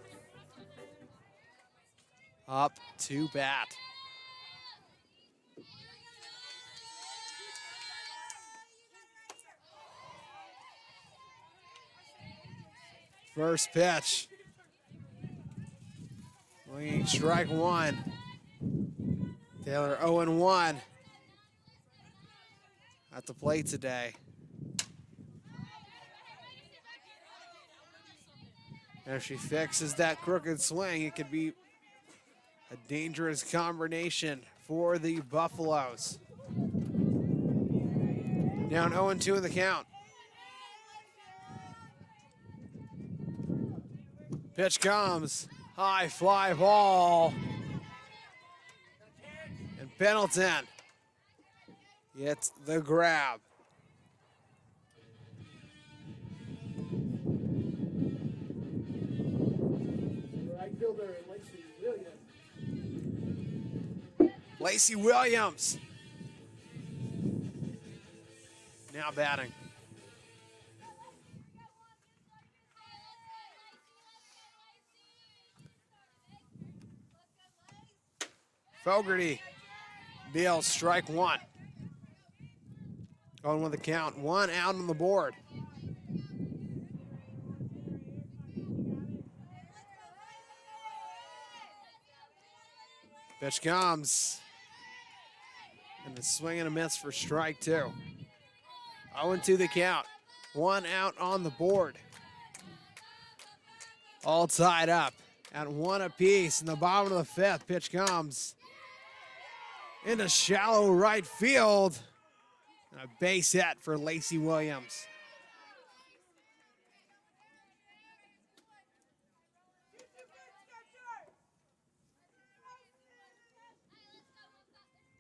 up to bat. First pitch. Swinging strike one. Taylor 0-1 at the plate today. And if she fixes that crooked swing, it could be a dangerous combination for the Buffaloes. Down 0-2 in the count. Pitch comes, high fly ball. And Pendleton gets the grab. Right fielder, Lacey Williams. Lacey Williams now batting. Fogarty deals strike one. Going with the count. 1 out on the board. Pitch comes. And a swing and a miss for strike two. 0-2 the count. 1 out on the board. All tied up at 1 apiece in the bottom of the fifth. Pitch comes into shallow right field. And a base hit for Lacey Williams.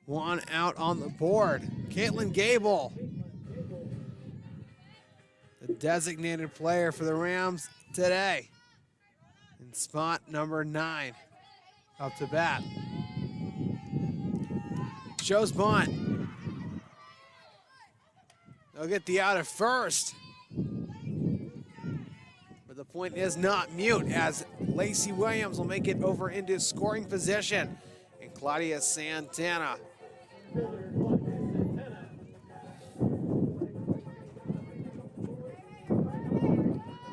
One out on the board. Caitlin Gable, the designated player for the Rams today, in spot number 9, up to bat. Shows bunt. They'll get the out at first. But the point is not mute, as Lacey Williams will make it over into scoring position. And Claudia Santana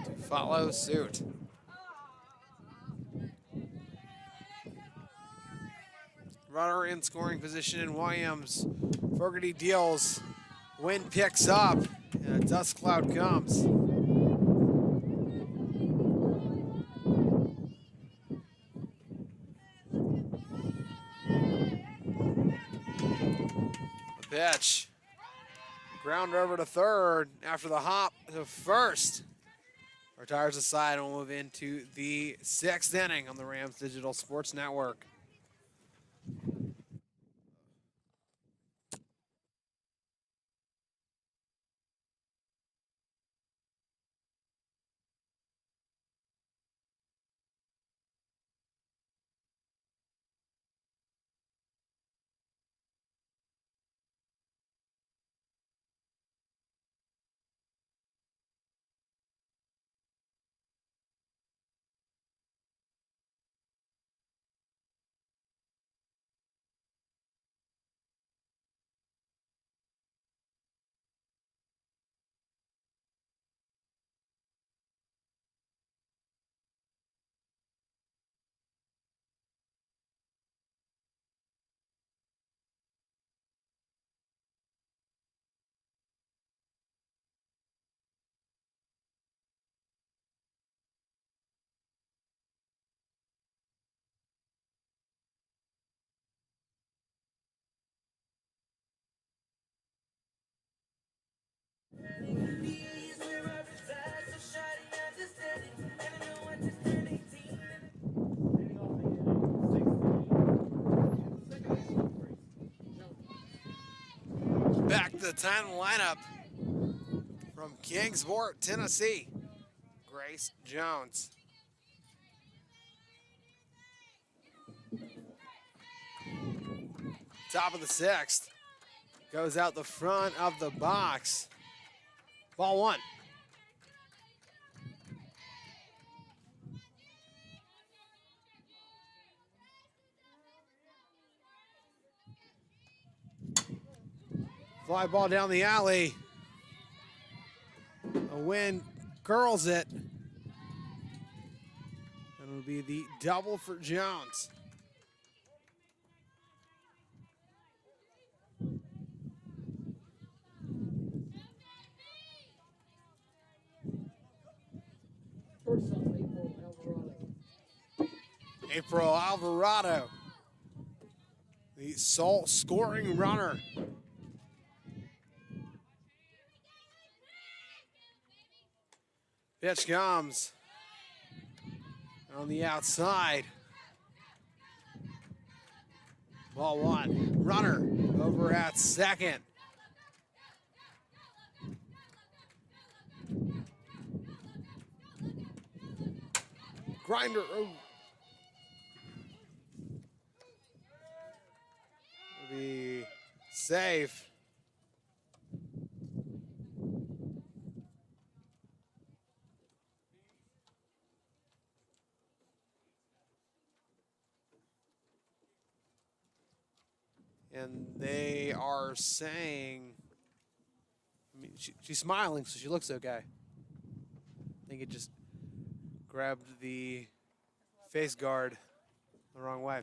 to follow suit. Runner in scoring position in Williams. Fogarty deals. Wind picks up, and a dust cloud comes. The pitch. Grounder over to third after the hop to first. Retires aside and we'll move into the 6th inning on the Rams Digital Sports Network. Back to the time lineup from Kingsport, Tennessee, Grace Jones. Top of the 6th. Goes out the front of the box. Ball 1. Fly ball down the alley. A wind curls it. And it'll be the double for Jones. Shortstop, April Alvarado. April Alvarado, the sole scoring runner. Pitch comes on the outside. Ball one. Runner over at second. Grinder. Oh. Will be safe. And they are saying, I mean, she's smiling, so she looks okay. I think it just grabbed the face guard the wrong way.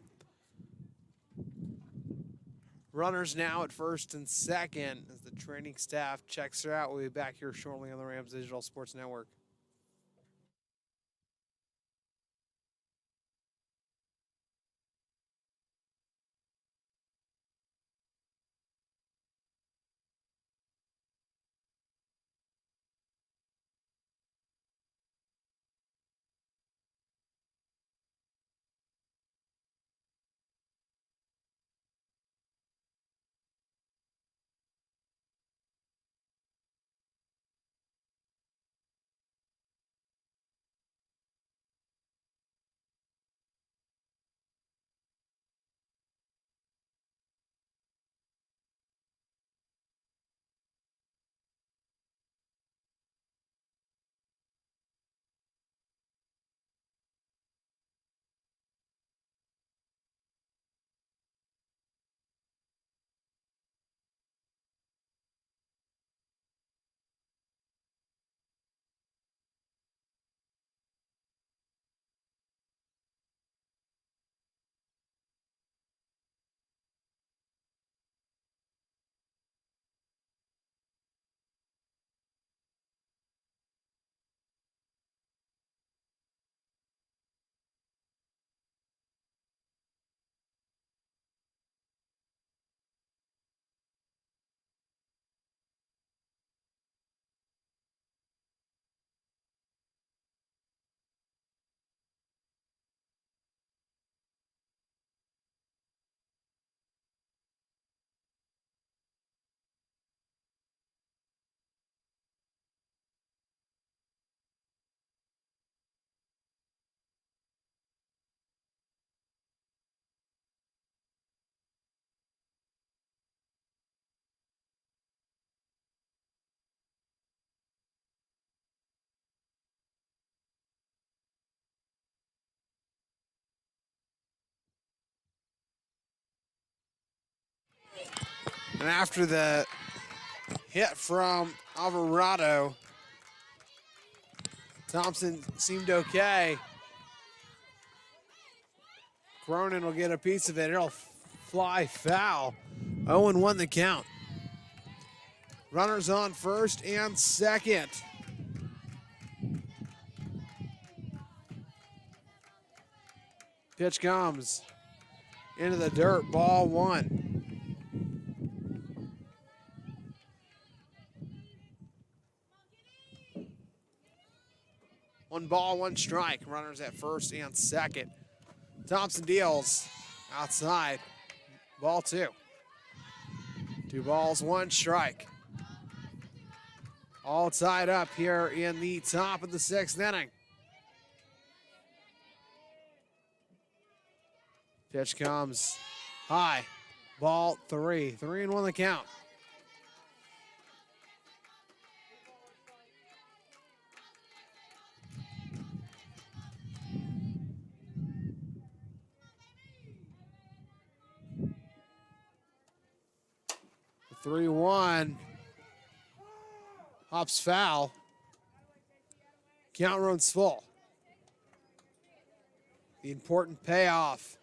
Runners now at first and second as the training staff checks her out. We'll be back here shortly on the Rams Digital Sports Network. And after the hit from Alvarado, Thompson seemed okay. Cronin will get a piece of it. It'll fly foul. 0-1 the count. Runners on first and second. Pitch comes into the dirt, ball one. One ball, one strike. Runners at first and second. Thompson deals outside. Ball two. 2 balls, 1 strike. All tied up here in the top of the 6th inning. Pitch comes high. Ball 3. 3-1 the count. 3-1. Hops foul. Count runs full. The important payoff.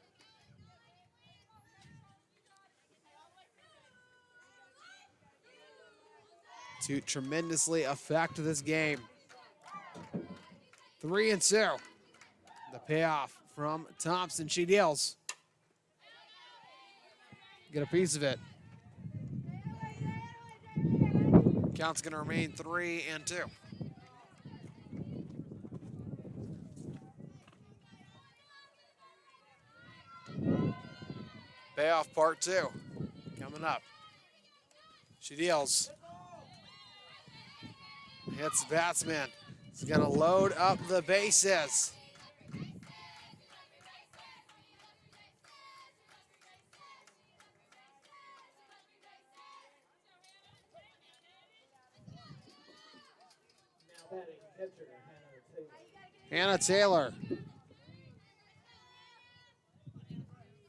To tremendously affect this game. 3-2. The payoff from Thompson. She deals. Get a piece of it. Count's going to remain 3-2. Payoff part 2 coming up. She deals. Hits the batsman. He's going to load up the bases. Now batting catcher, Hannah Taylor.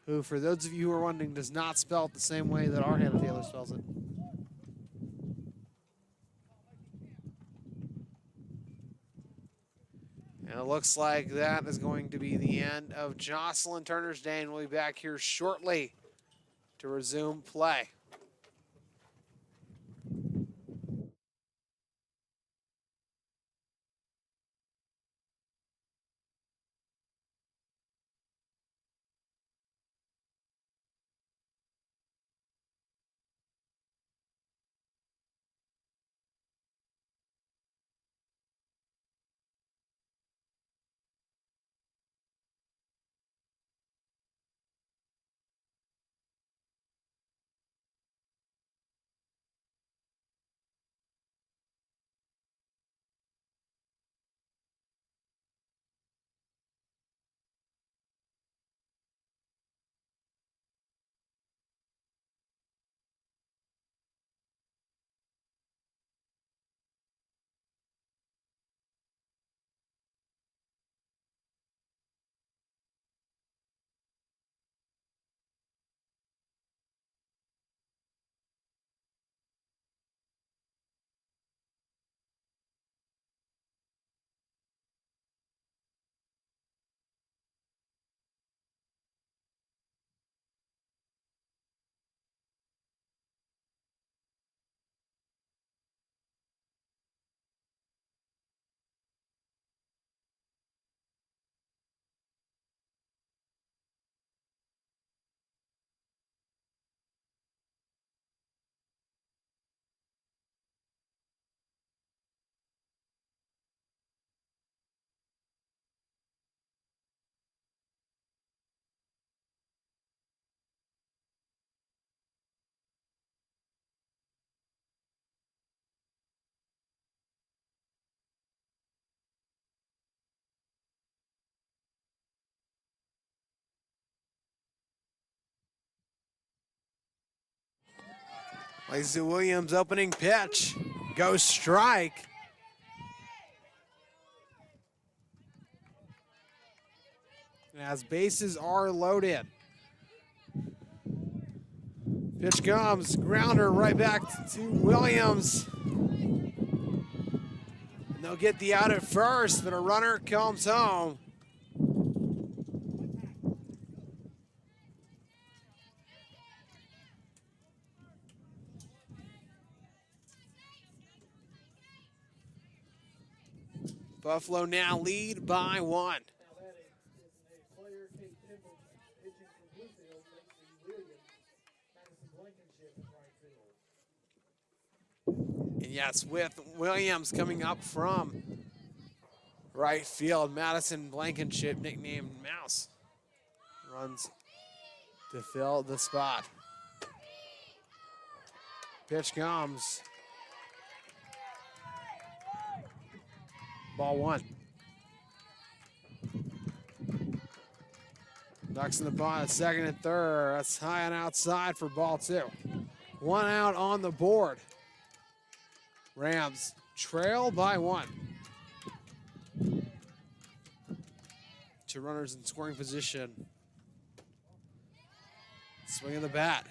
Who, for those of you who are wondering, does not spell it the same way that our Hannah Taylor spells it. And it looks like that is going to be the end of Jocelyn Turner's day, and we'll be back here shortly to resume play. Lacey Williams opening pitch. Goes strike. And as bases are loaded. Pitch comes, grounder right back to Williams. And they'll get the out at first, but a runner comes home. Buffalo now lead by 1. Now that is a player, Kate Temple, pitching from Bluefield, Lacey Milligan, Madison Blankenship in right field. And yes, with Williams coming up from right field, Madison Blankenship, nicknamed Mouse, runs to fill the spot. Pitch comes. Ball 1. Ducks in the pond at second and third. That's high and outside for ball 2. 1 out on the board. Rams trail by 1. 2 runners in scoring position. Swing of the bat.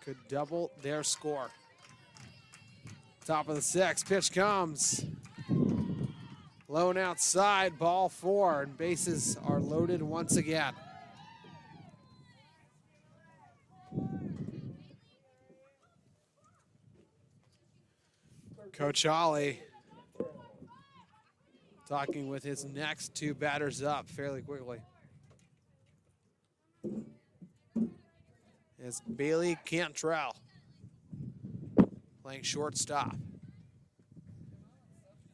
could double their score. Top of the 6th, pitch comes. Lone outside, ball 4, and bases are loaded once again. Coach Ollie talking with his next 2 batters up fairly quickly. It's Bailey Cantrell playing shortstop.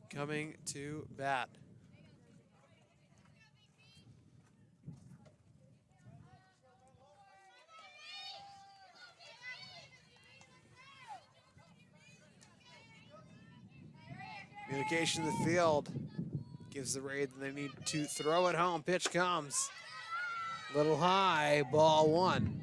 Coming to bat. Communication to the field gives the Rays they need to throw it home. Pitch comes. Little high, ball 1.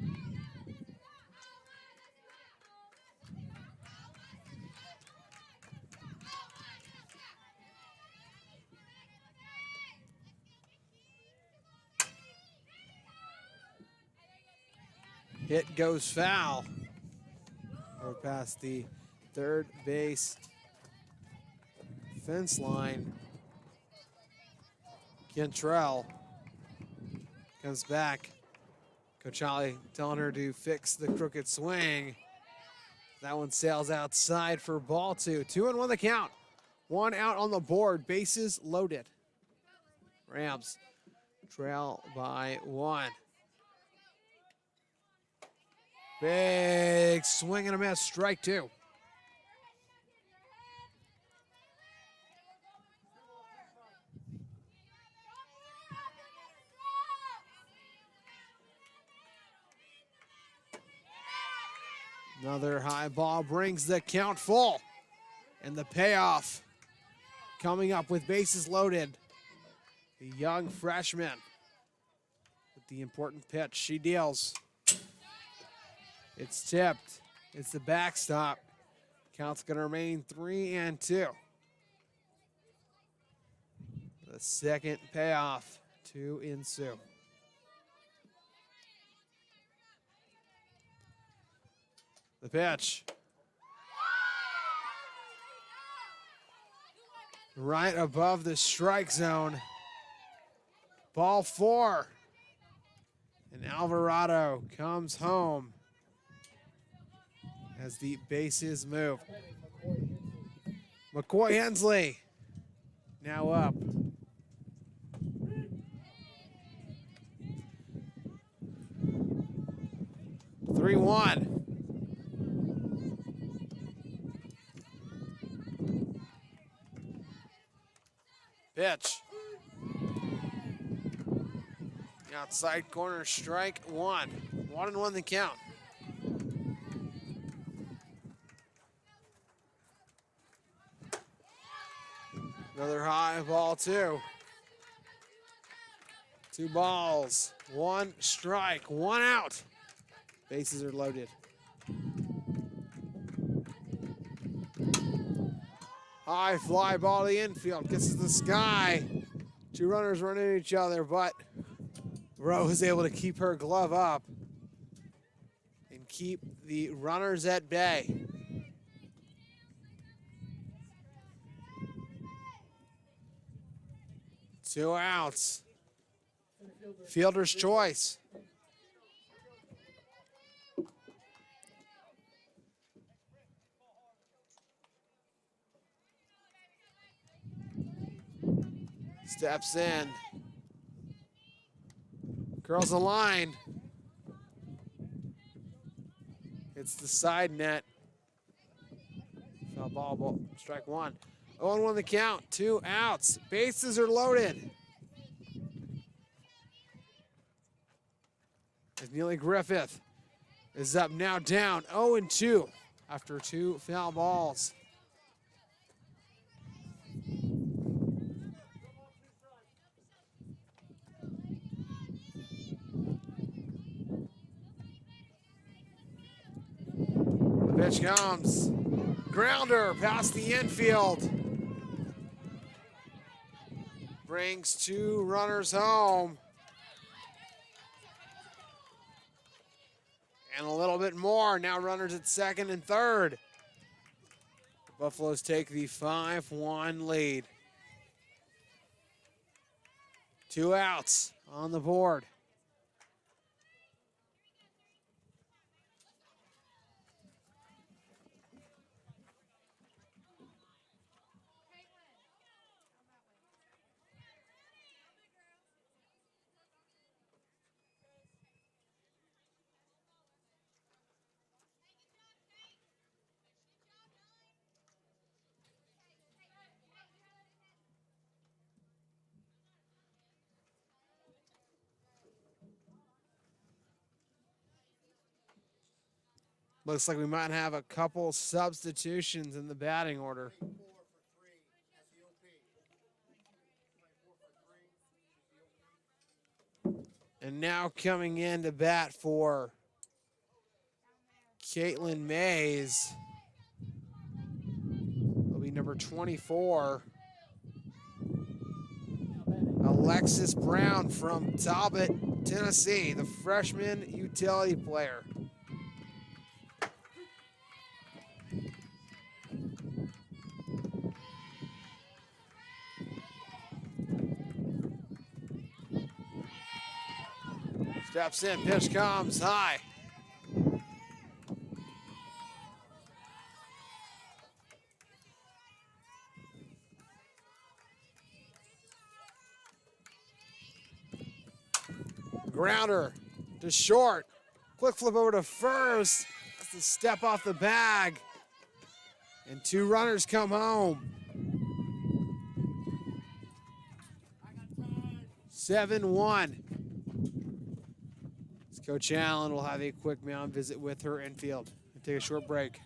Hit goes foul. Over past the 3rd base fence line. Cantrell comes back. Coach Ollie telling her to fix the crooked swing. That one sails outside for ball 2. 2-1 the count. 1 out on the board. Bases loaded. Rams trail by 1. Big swing and a miss. Strike 2. Another high ball brings the count full. And the payoff coming up with bases loaded. The young freshman with the important pitch. She deals. It's tipped. It's the backstop. Count's going to remain 3-2. The second payoff to ensue. The pitch. Right above the strike zone. Ball 4. And Alvarado comes home as the bases move. McCoy Hensley now up. Three-one. Pitch. The outside corner, strike 1. 1-1 the count. Another high ball 2. 2 balls, 1 strike, 1 out. Bases are loaded. High fly ball to the infield, kisses the sky. 2 runners run into each other, but Rose is able to keep her glove up and keep the runners at bay. Two outs. Fielder's choice. Steps in. Curls the line. It's the side net. Foul ball, strike 1. 0-1 the count, 2 outs. Bases are loaded. As Neely Griffith is up now down 0-2 after 2 foul balls. The pitch comes. Grounder past the infield. Brings 2 runners home. And a little bit more. Now runners at second and third. The Buffaloes take the 5-1 lead. 2 outs on the board. Looks like we might have a couple substitutions in the batting order. And now coming in to bat for Caitlin Mays will be number 24, Alexis Brown from Talbot, Tennessee, the freshman utility player. Steps in, pitch comes high. Grounder to short. Quick flip over to first. That's the step off the bag. And 2 runners come home. 7-1. Coach Allen will have a quick mound visit with her infield and take a short break.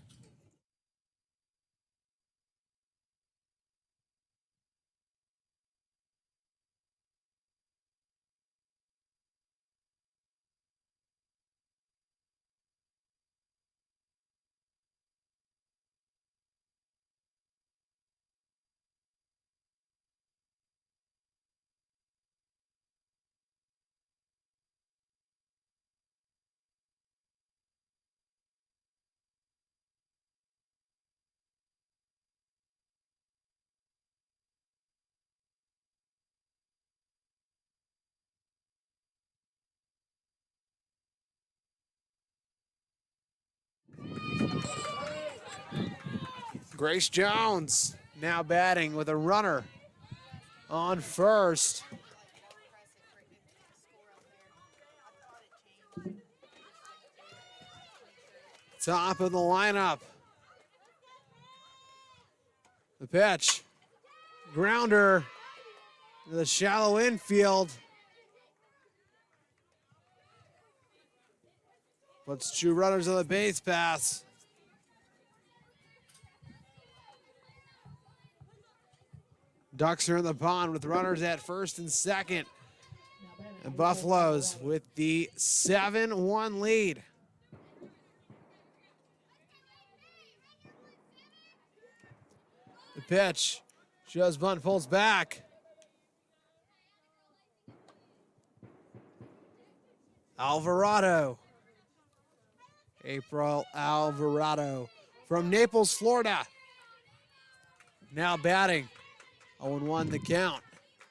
Grace Jones now batting with a runner on first. Top of the lineup. The pitch. Grounder to the shallow infield. Puts 2 runners on the base pass. Ducks are in the pond with runners at first and second. And Buffaloes with the 7-1 lead. The pitch. Shows bunt, pulls back. Alvarado. April Alvarado from Naples, Florida. Now batting. 0-1 the count.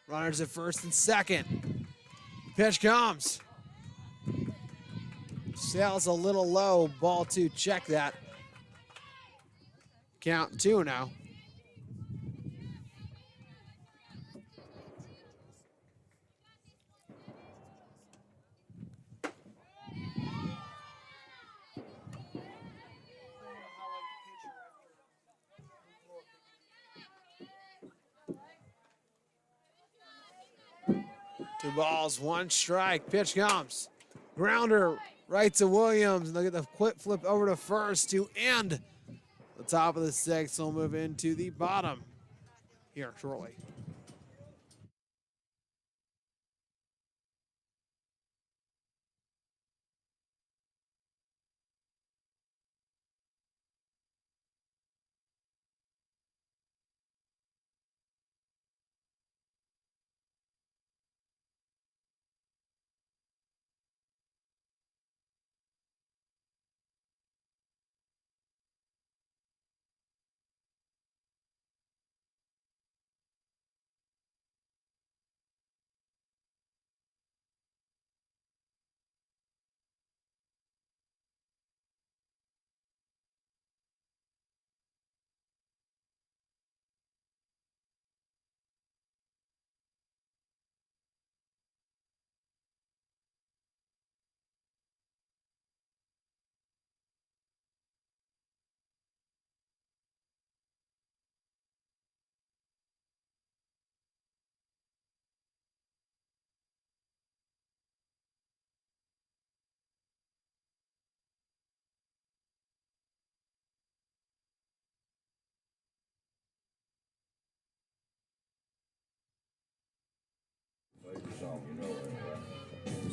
Runners at first and second. Pitch comes. Sails a little low. Ball 2. Check that. Count 2 now. Two balls, 1 strike. Pitch comes. Grounder right to Williams. And they'll get the quick flip over to first to end the top of the 6th. They'll move into the bottom here shortly.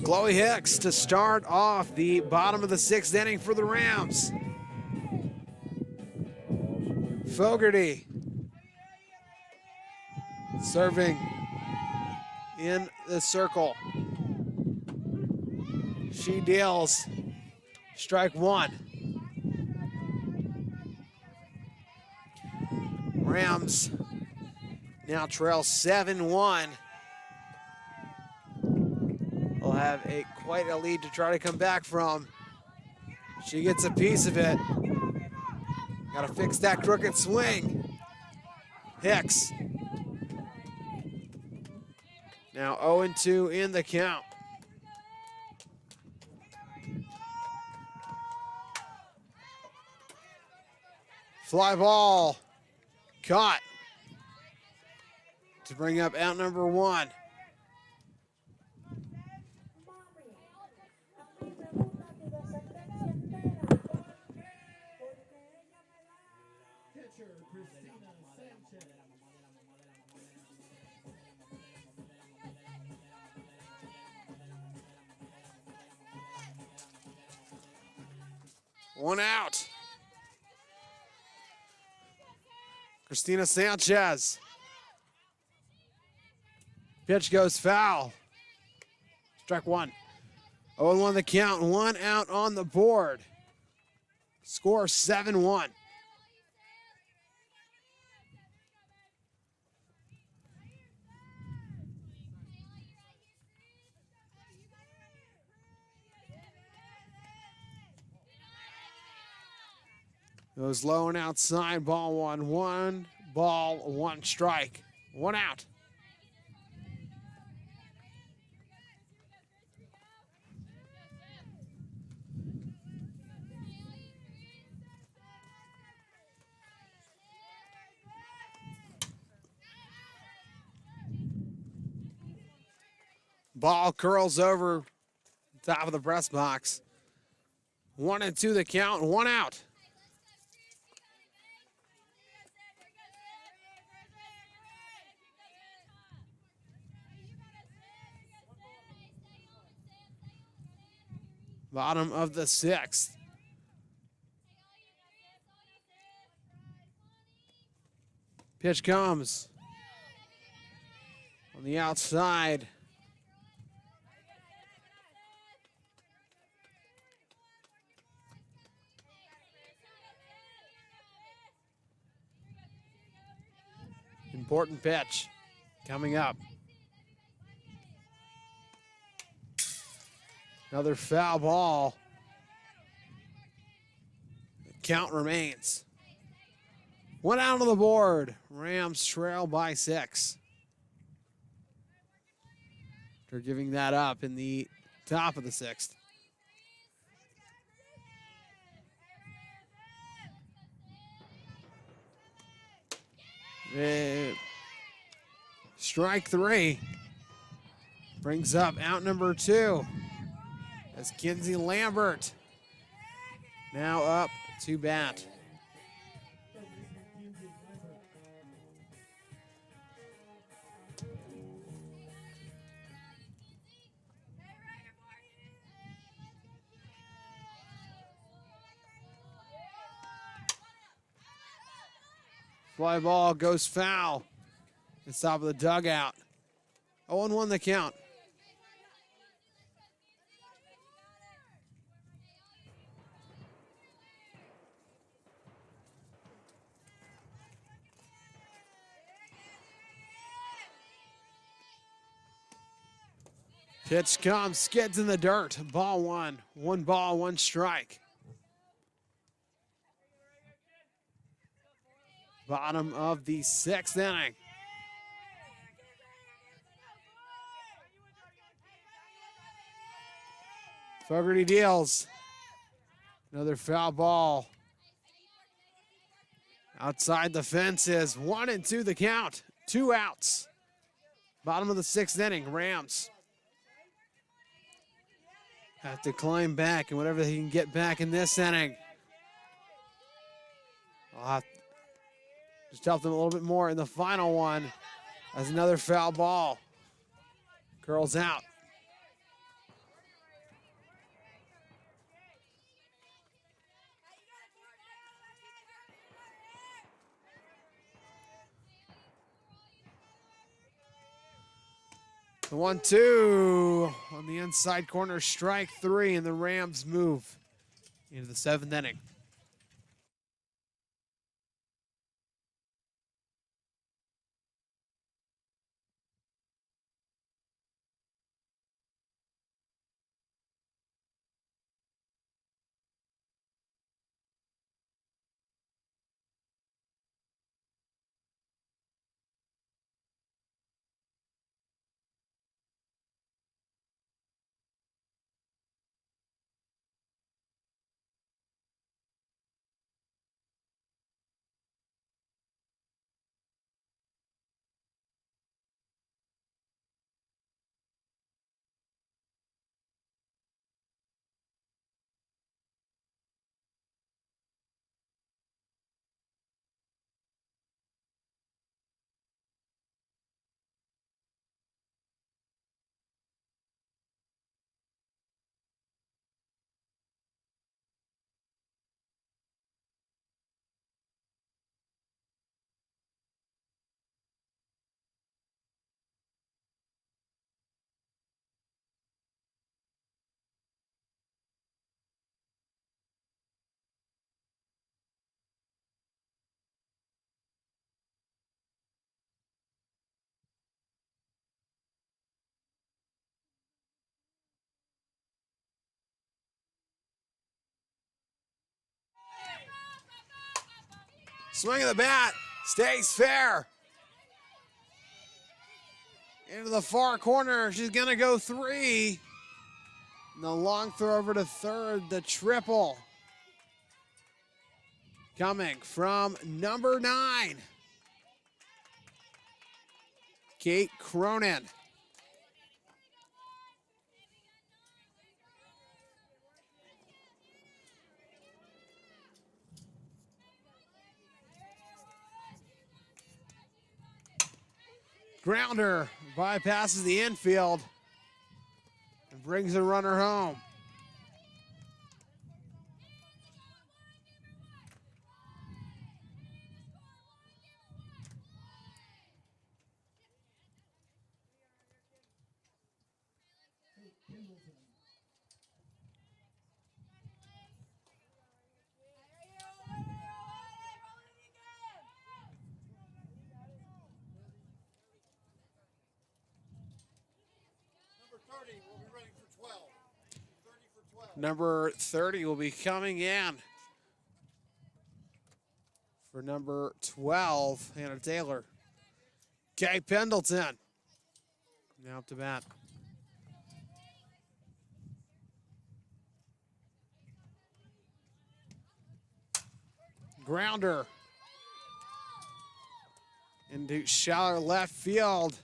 Chloe Hicks to start off the bottom of the 6th inning for the Rams. Fogarty serving in the circle. She deals strike 1. Rams now trail 7-1. Will have quite a lead to try to come back from. She gets a piece of it. Got to fix that crooked swing. Hicks. Now 0-2 in the count. Fly ball caught to bring up out number 1. One out. Christina Sanchez. Pitch goes foul. Strike 1. 0-1 the count. 1 out on the board. Score 7-1. Goes low and outside, ball 1, 1 ball, 1 strike, 1 out. Ball curls over top of the press box. 1-2 the count, 1 out. Bottom of the 6th. Pitch comes on the outside. Important pitch coming up. Another foul ball. The count remains. 1 out on the board. Rams trail by 6. They're giving that up in the top of the 6th. Strike 3 brings up out number 2. As Kinsey Lambert now up to bat. Fly ball goes foul. It's top of the dugout. 0-1 the count. Pitch comes, skids in the dirt. Ball 1. 1 ball, 1 strike. Bottom of the 6th inning. Fogarty deals. Another foul ball. Outside the fences. 1-2 the count. 2 outs. Bottom of the 6th inning. Rams have to climb back and whatever they can get back in this inning. I'll have to just help them a little bit more in the final one as another foul ball curls out. The 1-2 on the inside corner, strike 3, and the Rams move into the 7th inning. Swing of the bat, stays fair. Into the far corner, she's gonna go 3. And the long throw over to third, the triple. Coming from number 9, Kate Cronin. Grounder bypasses the infield and brings the runner home. Number 30 will be coming in for number 12, Hannah Taylor. Kay Pendleton now up to bat. Grounder into shallow left field.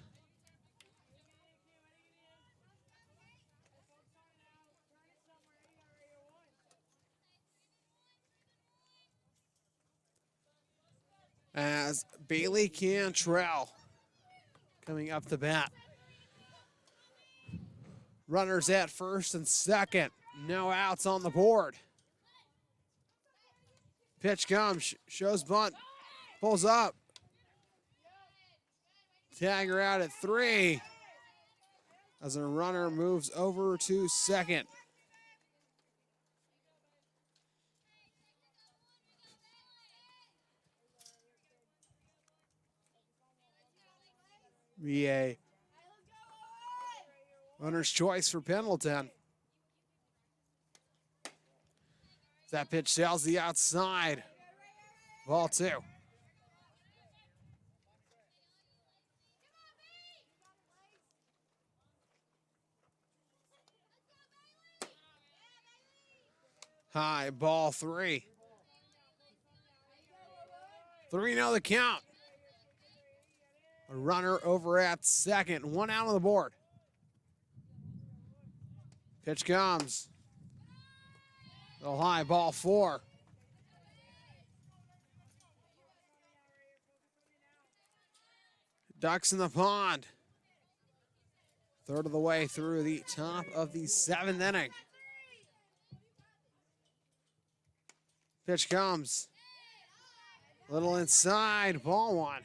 As Bailey Cantrell coming up the bat. Runners at first and second. No outs on the board. Pitch comes, shows bunt, pulls up. Tagger out at 3 as a runner moves over to second. Be a runner's choice for Pendleton. That pitch sails the outside. Ball 2. High, ball 3. 3-0 the count. A runner over at second. 1 out on the board. Pitch comes. Go high, ball 4. Ducks in the pond. Third of the way through the top of the 7th inning. Pitch comes. Little inside, ball 1.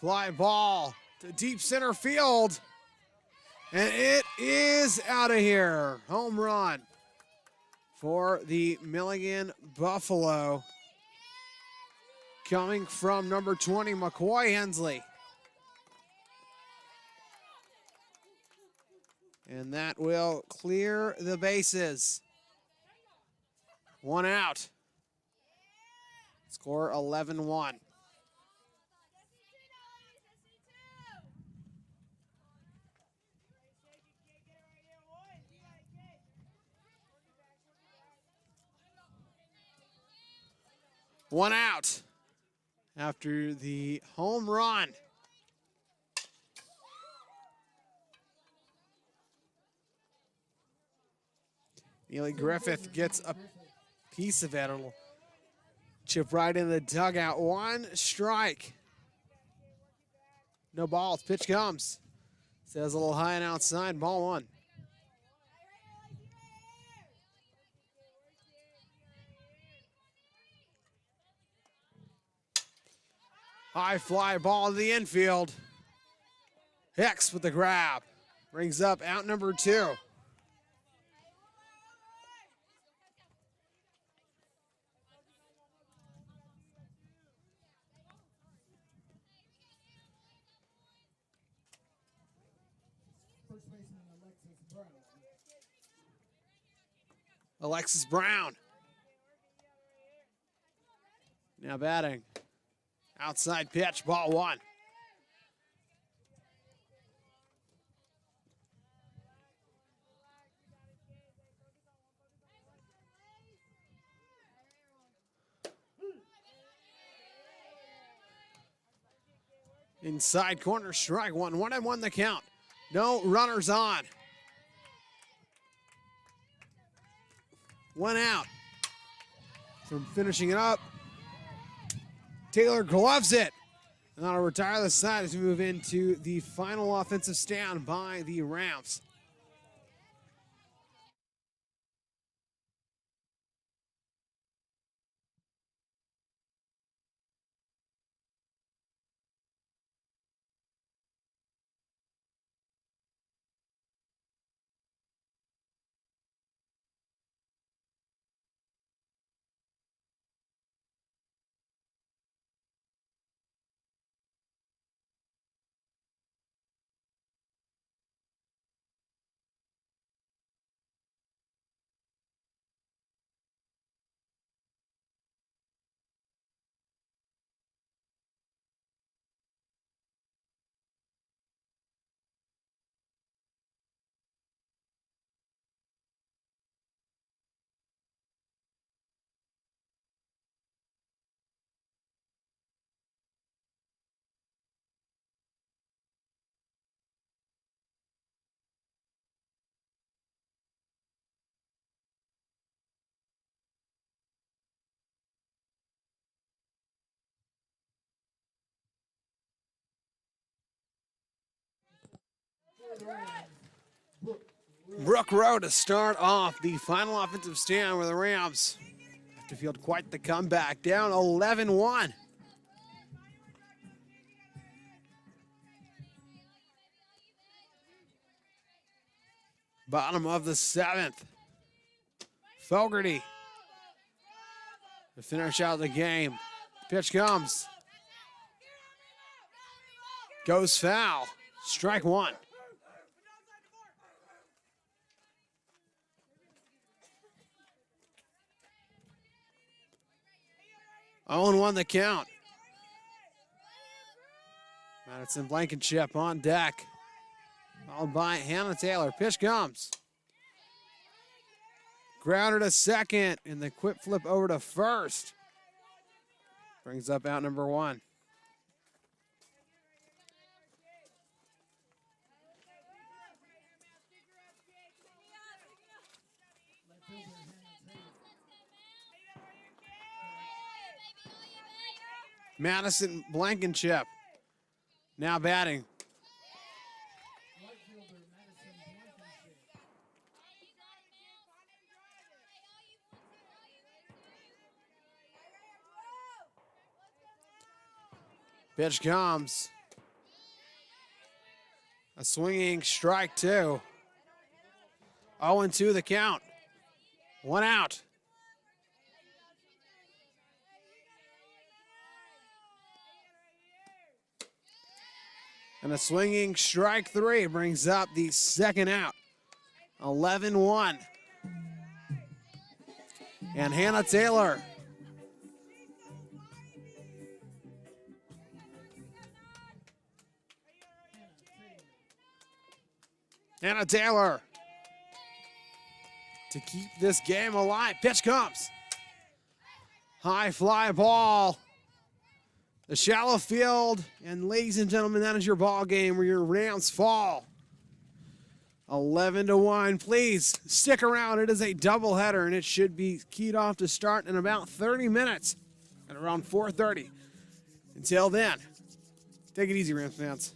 Fly ball to deep center field. And it is out of here. Home run for the Milligan Buffalo. Coming from number 20, McCoy Hensley. And that will clear the bases. One out. Score 11-1. One out after the home run. Neely Griffith gets a piece of it. It'll chip right in the dugout. One strike. No balls. Pitch comes. Says a little high and outside. Ball one. High fly ball to the infield. Hicks with the grab. Brings up out number 2. First baseman Alexis Brown. Alexis Brown. Now batting. Outside pitch, ball one. Inside corner, strike one. 1-1 the count. No runners on. One out. So finishing it up. Taylor gloves it. And that'll retire the side as we move into the final offensive stand by the Rams. Brook Row to start off the final offensive stand where the Rams have to field quite the comeback. Down 11-1. Bottom of the 7th. Fogarty to finish out the game. Pitch comes. Goes foul. Strike one. Oh, 1 the count. Madison Blankenship on deck. Followed by Hannah Taylor. Pitch comes. Grounder to second, and the quick flip over to first. Brings up out number 1. Madison Blankenship now batting. Right fielder Madison Blankenship. Pitch comes. A swinging strike, 2. 0-2 the count. 1 out. And a swinging strike, 3 brings up the second out. 11-1. And Hannah Taylor. Hannah Taylor to keep this game alive. Pitch comes. High fly ball. The shallow field. And ladies and gentlemen, that is your ball game where your Rams fall. 11-1. Please stick around. It is a doubleheader, and it should be keyed off to start in about 30 minutes at around 4:30. Until then, take it easy, Rams fans.